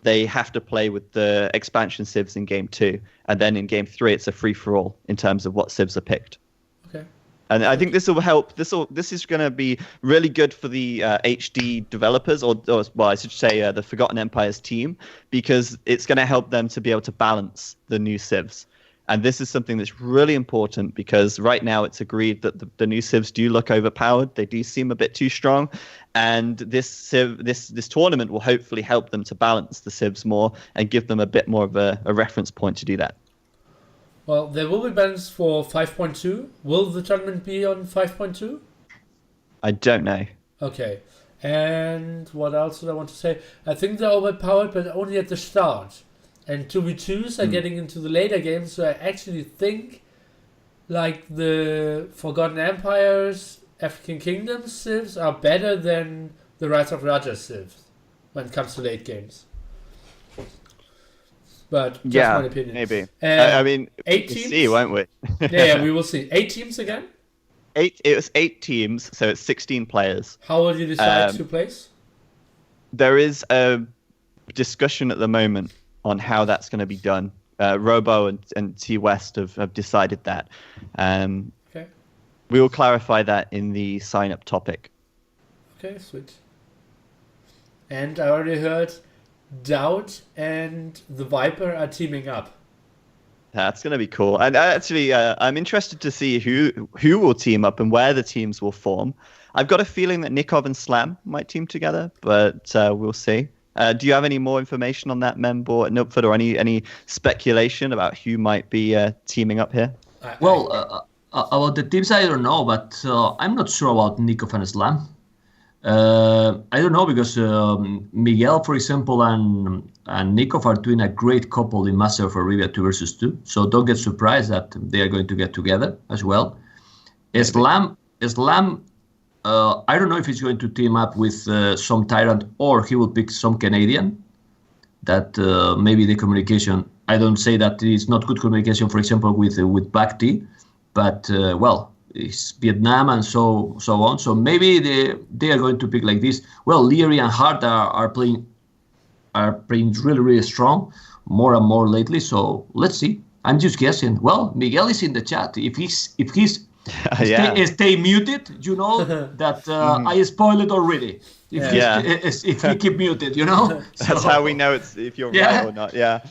they have to play with the expansion civs in Game 2. And then in Game 3, it's a free-for-all in terms of what civs are picked. Okay. And I think this will help. This is going to be really good for the HD developers, or I should say the Forgotten Empires team, because it's going to help them to be able to balance the new civs. And this is something that's really important because right now it's agreed that the new civs do look overpowered. They do seem a bit too strong. And this tournament will hopefully help them to balance the civs more and give them a bit more of a reference point to do that. Well, there will be bans for 5.2. Will the tournament be on 5.2? I don't know. Okay. And what else did I want to say? I think they're overpowered, but only at the start. And 2v2s are getting into the later games, so I actually think like the Forgotten Empires, African Kingdoms civs are better than the Rise of Raja civs when it comes to late games. But just my opinion. Maybe. I mean, 8 we'll teams? see, won't we? Yeah, we will see. 8 teams again? It was 8 teams, so it's 16 players. How will you decide to place? There is a discussion at the moment on how that's going to be done. Robo and T West have decided that. Okay. We will clarify that in the sign-up topic. Okay, sweet. And I already heard Doubt and the Viper are teaming up. That's going to be cool. And actually, I'm interested to see who will team up and where the teams will form. I've got a feeling that Nikov and Slam might team together, but we'll see. Do you have any more information on that, Memb or Nupford, or any speculation about who might be teaming up here? About the teams, I don't know, but I'm not sure about Nikov and Slam. I don't know because Miguel, for example, and Nikov are doing a great couple in Master of Arabia 2 versus 2. So don't get surprised that they are going to get together as well. Slam, I don't know if he's going to team up with some Tyrant or he will pick some Canadian. That maybe the communication, I don't say that it's not good communication, for example, with Bhakti, but it's Vietnam and so on. So maybe they are going to pick like this. Well, Leary and Hart are playing really, really strong, more and more lately. So let's see. I'm just guessing. Well, Miguel is in the chat. If he's stay muted, you know that I spoiled it already. If you keep muted, you know. That's how we know if you're right or not. Yeah.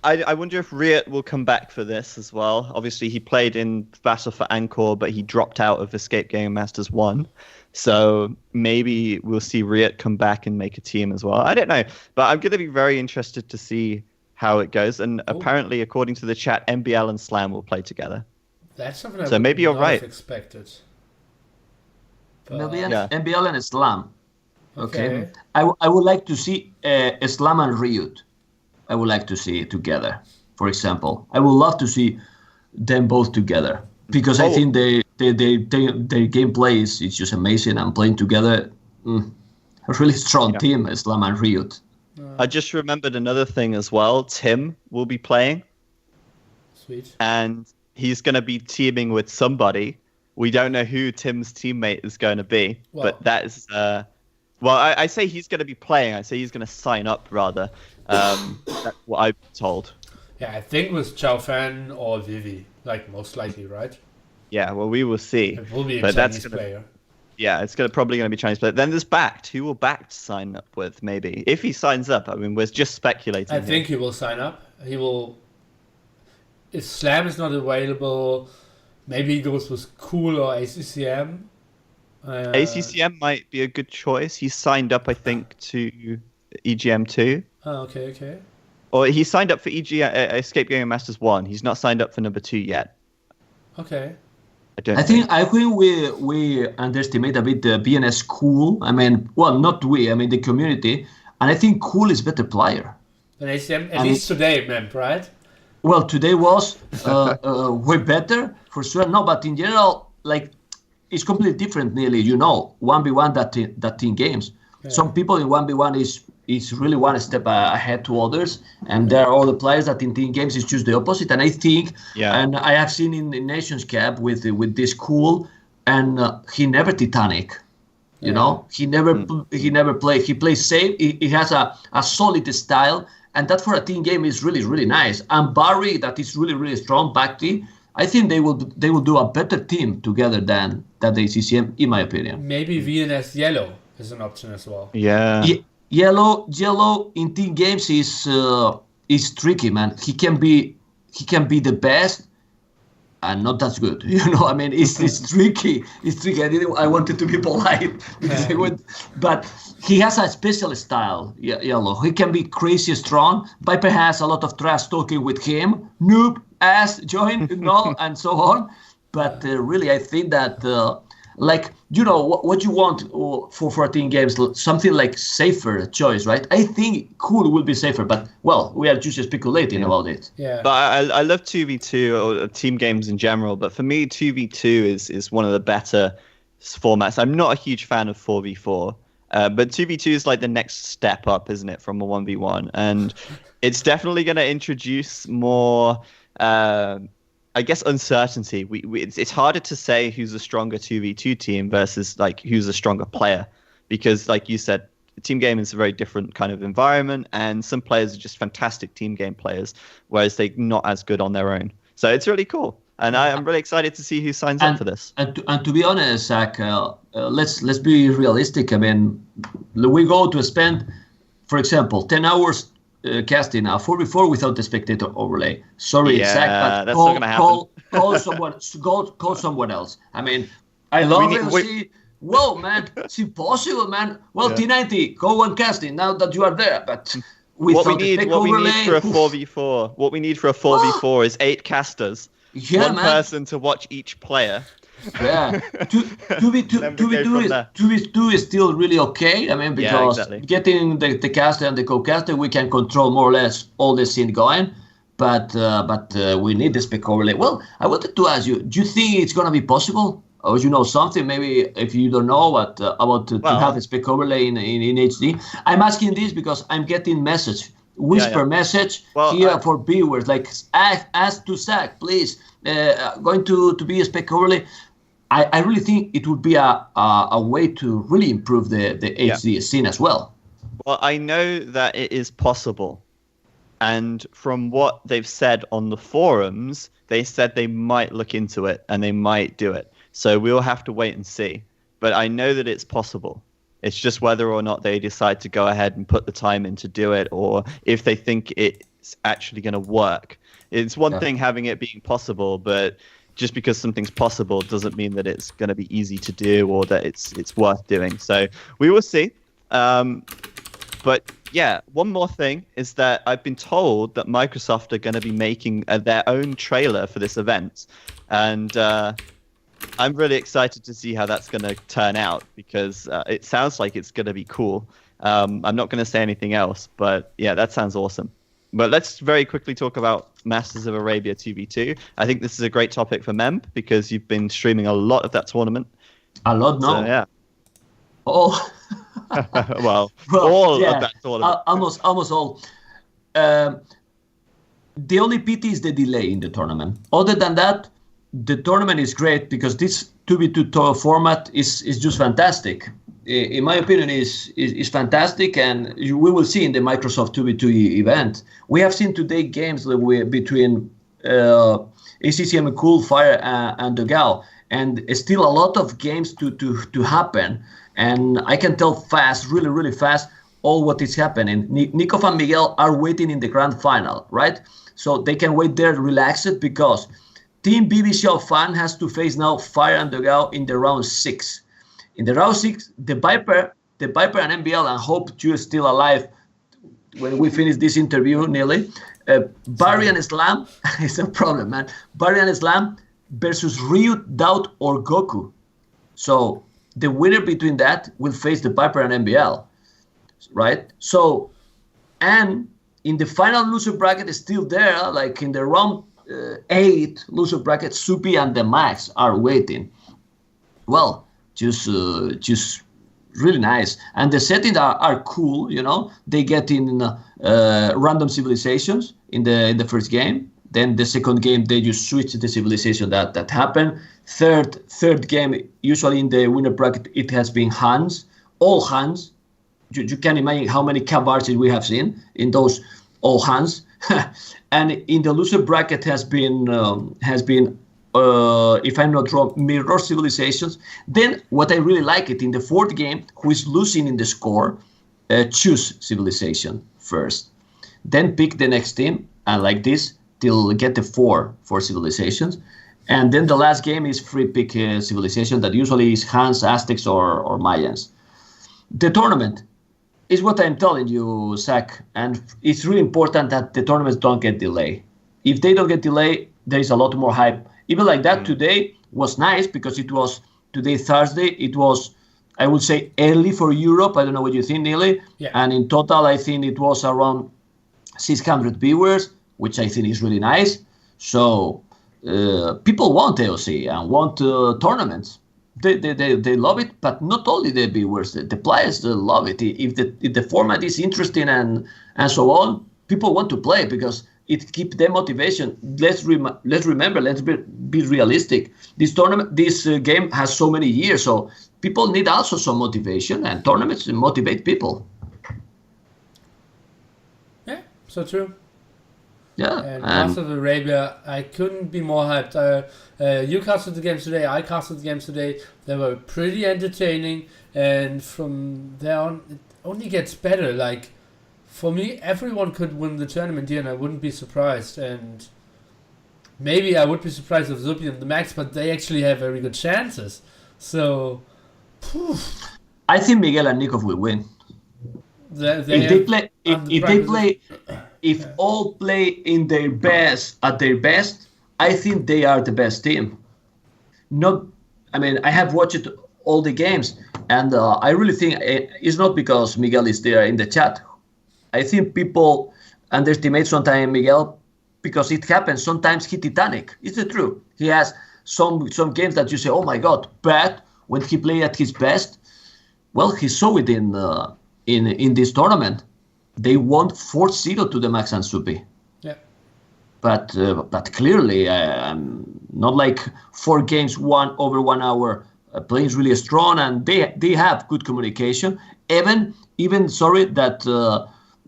I wonder if Riot will come back for this as well. Obviously, he played in Battle for Angkor, but he dropped out of Escape Game Masters 1. So maybe we'll see Riot come back and make a team as well. I don't know, but I'm going to be very interested to see how it goes. And apparently, according to the chat, MBL and Slam will play together. That's something I so maybe you're right. Expected. MBL and Slam. Okay. I would like to see Slam and Riot. I would like to see it together. For example, I would love to see them both together because I think their gameplay is just amazing and playing together. really strong team, Islam and Ryut. I just remembered another thing as well. Tim will be playing. Sweet. And he's going to be teaming with somebody. We don't know who Tim's teammate is going to be, but that is... I say he's going to be playing. I say he's going to sign up, rather. That's what I've been told. Yeah, I think it was Chao Fan or Vivi, most likely, right? Yeah, well, we will see. It will be a Chinese player. Yeah, it's probably going to be Chinese player. Then there's Backed. Who will Backed sign up with, maybe? If he signs up, I mean, we're just speculating. I think he will sign up. He will... If Slam is not available, maybe he goes with Cool or ACCM. ACCM might be a good choice. He's signed up, I think, to EGM2. Oh, okay. Or he signed up for Escape Gaming Masters 1. He's not signed up for number 2 yet. Okay. I think we underestimate a bit the BNS Cool. I mean, well, not we. I mean the community, and I think Cool is better player than ACM. At least today, Memb, right? Well, today was way better for sure. No, but in general, it's completely different. Nearly, 1v1 that team games. Yeah. Some people in 1v1 is really one step ahead to others, and there are other players that in team games is just the opposite. And I think, and I have seen in the Nations Cup with this Cool, and he never Titanic. He never play. He plays safe. He has a solid style, and that for a team game is really, really nice. And Barry, that is really, really strong back team. I think they will do a better team together than the ACCM, in my opinion. Maybe VNS Yellow is an option as well. Yeah. Yellow in team games is tricky, man. He can be the best and not that good. I mean, it's tricky. It's tricky. I wanted to be polite because but he has a special style. Yellow. He can be crazy strong. Viper has a lot of trash talking with him. Noob, ass, join, and so on. But really, I think that. What you want for 14 games, something like safer choice, right? I think Cool will be safer, but we are just speculating about it. Yeah. But I love 2v2 or team games in general, but for me 2v2 is one of the better formats. I'm not a huge fan of 4v4, but 2v2 is like the next step up, isn't it, from a 1v1? And it's definitely going to introduce more I guess uncertainty. It's harder to say who's a stronger 2v2 team versus who's a stronger player, because like you said, team game is a very different kind of environment, and some players are just fantastic team game players, whereas they're not as good on their own. So it's really cool, and I'm really excited to see who signs up for this. And to be honest, Zach, let's be realistic. I mean, we go to spend, for example, 10 hours. Casting a 4v4 without the spectator overlay. Sorry, Zach, but that's not gonna happen. Call someone else. I mean, I love it. Whoa, man, it's impossible, man. Well, T90, go on casting now that you are there, but what we need for a 4v4 is 8 casters, one person to watch each player. Yeah, 2v2 is still really okay. I mean, because getting the caster and the co-caster, we can control more or less all the scene going. But we need the spec overlay. Well, I wanted to ask you: do you think it's gonna be possible, or something? Maybe if you don't know what about to have a spec overlay in HD. I'm asking this because I'm getting message. Message here for viewers, ask to Zach, please. Going to be a spec overlay. I really think it would be a way to really improve the HD scene as well. Well, I know that it is possible. And from what they've said on the forums, they said they might look into it and they might do it. So we'll have to wait and see. But I know that it's possible. It's just whether or not they decide to go ahead and put the time in to do it, or if they think it's actually going to work. It's one thing having it being possible, but just because something's possible doesn't mean that it's going to be easy to do or that it's worth doing. So we will see. But yeah, one more thing is that I've been told that Microsoft are going to be making their own trailer for this event. And I'm really excited to see how that's going to turn out, because it sounds like it's going to be cool. I'm not going to say anything else, but yeah, that sounds awesome. But let's very quickly talk about Masters of Arabia 2v2. I think this is a great topic for Memb, because you've been streaming a lot of that tournament. A lot, no? So, yeah. Oh, Well, all yeah, of that tournament. almost all. Um, the only pity is the delay in the tournament. Other than that, the tournament is great because this 2v2 format is just fantastic. In my opinion, is fantastic, and we will see in the Microsoft 2v2 event. We have seen today games between ACCM Cool, Fire, and Dogao, and still a lot of games to happen. And I can tell fast, really, really fast, all what is happening. Nikov and Miguel are waiting in the grand final, right? So they can wait there relaxed because Team BBC Fan has to face now Fire and Dogao in the round 6. In the round 6, the Viper and MBL, and hope you are still alive when we finish this interview, Nili. Barry and Slam, it's a problem, man. Barry and Slam versus Ryu, Doubt, or Goku. So the winner between that will face the Viper and MBL, right? So, and in the final loser bracket is still there, like in the round 8 loser bracket, Supi and the Max are waiting. Well, just really nice, and the settings are cool. You know, they get in random civilizations in the first game. Then the second game they just switch the civilization that happened. Third game, usually in the winner bracket, it has been Hans, all Hans. You can imagine how many cabards we have seen in those all Hans. And in the loser bracket has been if I'm not wrong, mirror civilizations. Then what I really like it in the fourth game, who is losing in the score, choose civilization first, then pick the next team, and like this till get the four civilizations, and then the last game is free pick civilization that usually is Hans, Aztecs, or Mayans. The tournament is what I'm telling you, Zach, and it's really important that the tournaments don't get delayed. If they don't get delayed, there is a lot more hype. Even like that, today was nice because it was today Thursday. It was, I would say, early for Europe. I don't know what you think, Nili. Yeah. And in total, I think it was around 600 viewers, which I think is really nice. So people want AOC and want tournaments. They love it, but not only the viewers, the players love it. If the format is interesting and so on, people want to play because it keeps their motivation. Let's remember. Let's be realistic. This game has so many years, so people need also some motivation, and tournaments motivate people. Yeah, so true. Yeah, and Master of Arabia, I couldn't be more hyped. You casted the games today, I casted the games today. They were pretty entertaining, and from there on, it only gets better. Like, for me, everyone could win the tournament here, and I wouldn't be surprised. And maybe I would be surprised if Zupi and the Max, but they actually have very good chances. So, I think Miguel and Nikov will win. If all play in their best at their best, I think they are the best team. I have watched all the games, and I really think it's not because Miguel is there in the chat. I think people underestimate sometimes Miguel because it happens. Sometimes he's Titanic. It's the truth. He has some games that you say, oh my God, but when he play at his best, well, he saw it in this tournament. They won 4-0 to the Max and Supi. Yeah. But clearly, not like 4 games, over 1 hour. Playing really strong, and they have good communication. Even sorry that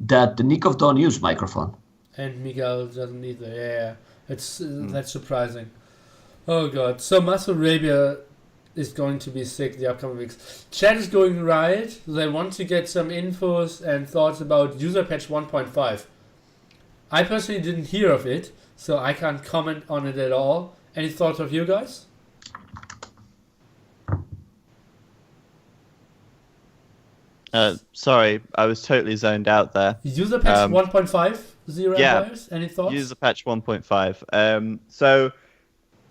Nikov don't use microphone. And Miguel doesn't either. Yeah, it's that's surprising. Oh God! So Master Arabia is going to be sick the upcoming weeks. Chat is going riot. They want to get some infos and thoughts about user patch 1.5. I personally didn't hear of it, so I can't comment on it at all. Any thoughts of you guys? Sorry, I was totally zoned out there. User patch 1.5, ZeroEmpires? Any thoughts? User patch 1.5. So,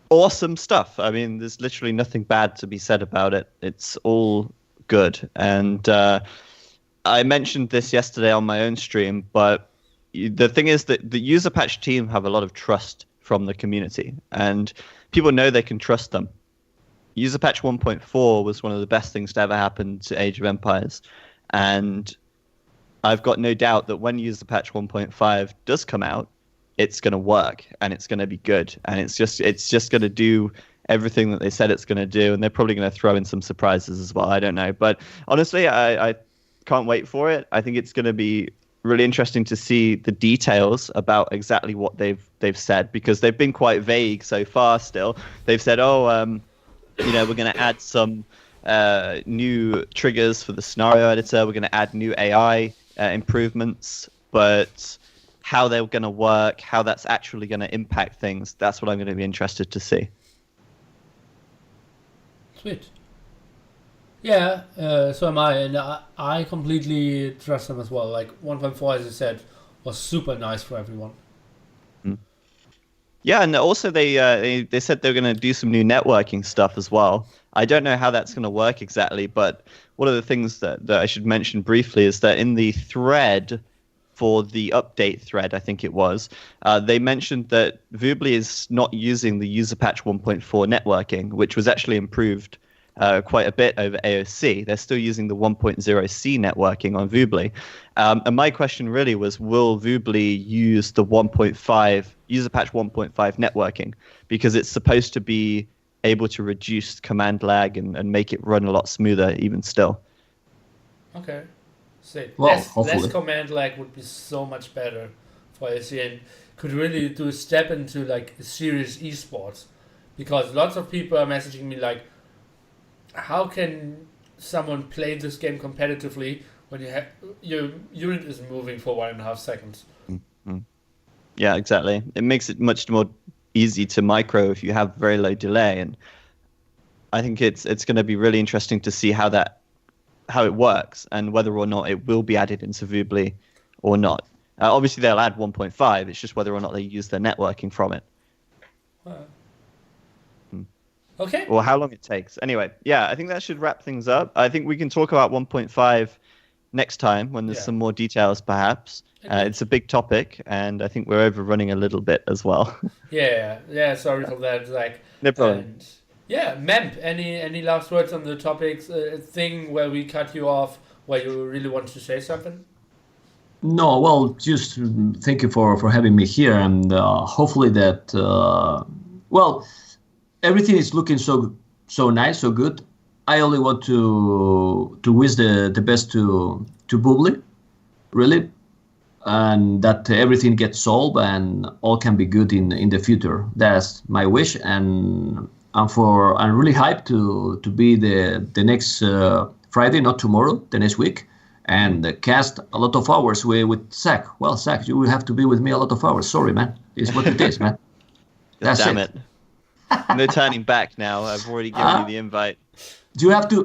awesome stuff. I mean, there's literally nothing bad to be said about it. It's all good. And I mentioned this yesterday on my own stream, but the thing is that the user patch team have a lot of trust from the community, and people know they can trust them. User patch 1.4 was one of the best things to ever happen to Age of Empires. And I've got no doubt that when user patch 1.5 does come out, it's going to work and it's going to be good, and it's just going to do everything that they said it's going to do, and they're probably going to throw in some surprises as well. I don't know, but honestly, I can't wait for it. I think it's going to be really interesting to see the details about exactly what they've said, because they've been quite vague so far. Still, they've said, we're going to add some new triggers for the scenario editor. We're going to add new AI improvements, but how they're going to work, how that's actually going to impact things, that's what I'm going to be interested to see. Sweet. Yeah, so am I, and I completely trust them as well. Like 1.4, as I said, was super nice for everyone. Yeah, and also they said they're going to do some new networking stuff as well. I don't know how that's going to work exactly, but one of the things that I should mention briefly is that in the thread for the update thread, I think it was, they mentioned that Voobly is not using the user patch 1.4 networking, which was actually improved quite a bit over AOC. They're still using the 1.0C networking on Voobly. And my question really was, will Voobly use the 1.5, user patch 1.5 networking? Because it's supposed to be able to reduce command lag and make it run a lot smoother even still. Okay. Say, Well, less command lag would be so much better for AOC, and could really do a step into like serious esports, because lots of people are messaging me like, how can someone play this game competitively when your unit is moving for 1.5 seconds? Mm-hmm. Yeah, exactly. It makes it much more easy to micro if you have very low delay, and I think it's going to be really interesting to see how it works and whether or not it will be added into Voobly or not. Obviously, they'll add 1.5. It's just whether or not they use their networking from it. Okay. Or how long it takes. Anyway, yeah, I think that should wrap things up. I think we can talk about 1.5 next time when there's some more details, perhaps. It's a big topic, and I think we're overrunning a little bit as well. Yeah. Sorry for that, Zach. No problem. And yeah, Memb, any last words on the topics? A thing where we cut you off, where you really want to say something? No, well, just thank you for having me here, and hopefully that everything is looking so nice, so good. I only want to wish the best to Bubbly, really, and that everything gets solved and all can be good in the future. That's my wish, and I'm really hyped to be the next Friday, not tomorrow, the next week, and cast a lot of hours with Zach. Well, Zach, you will have to be with me a lot of hours. Sorry, man. It's what it is, man. That's Damn it. No turning back now. I've already given you the invite. You have to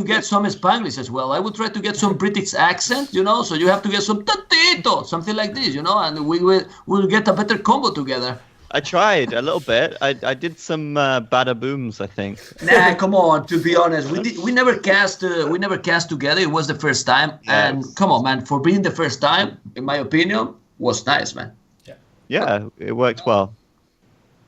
get some Spanglish as well. I will try to get some British accent, so you have to get some tatito, something like this, and we'll get a better combo together. I tried a little bit. I did some bada booms, I think. Nah, come on. To be honest, we never cast together. It was the first time, and come on, man. For being the first time, in my opinion, was nice, man. Yeah, it worked well.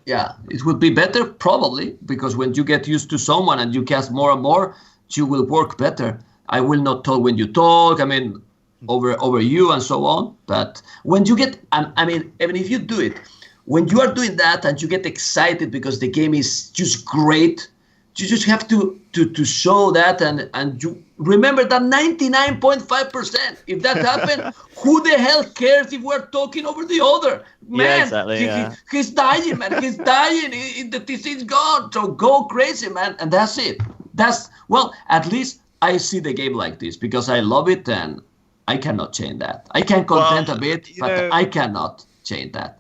Yeah, it would be better probably, because when you get used to someone and you cast more and more, you will work better. I will not talk when you talk. I mean, over you and so on. But when you get, even if you do it, when you are doing that and you get excited because the game is just great, you just have to show that and you remember that 99.5%. If that happened, who the hell cares if we're talking over the other? Man, yeah, exactly, he's dying, man. He's dying. The TC is gone. So go crazy, man. And that's it. At least I see the game like this because I love it and I cannot change that. I can content a bit, but I cannot change that.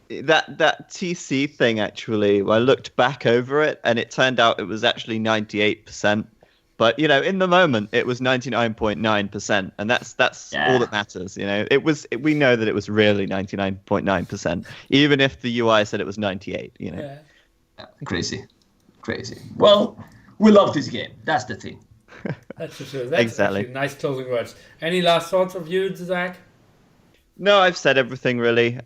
That TC thing, actually, I looked back over it and it turned out it was actually 98%. But, in the moment, it was 99.9%. And that's all that matters. We know that it was really 99.9%, even if the UI said it was 98, Yeah, crazy. Well, we love this game. That's the thing. That's for sure. That's exactly nice closing words. Any last thoughts of you, Zach? No, I've said everything, really.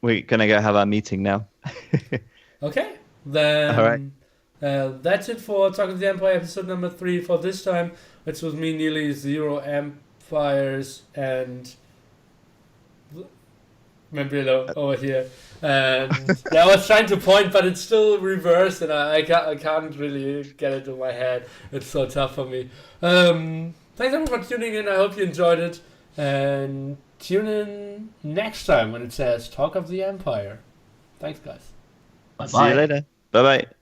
We're going to go have our meeting now. Okay. Then, all right. That's it for Talk of the Empire episode number 3 for this time. It was me, Nili, ZeroEmpires, and Memb over here. And I was trying to point, but it's still reversed, and I can't really get it in my head. It's so tough for me. Thanks everyone for tuning in. I hope you enjoyed it. And tune in next time when it says Talk of the Empire. Thanks, guys. Bye-bye. See you later. Bye-bye.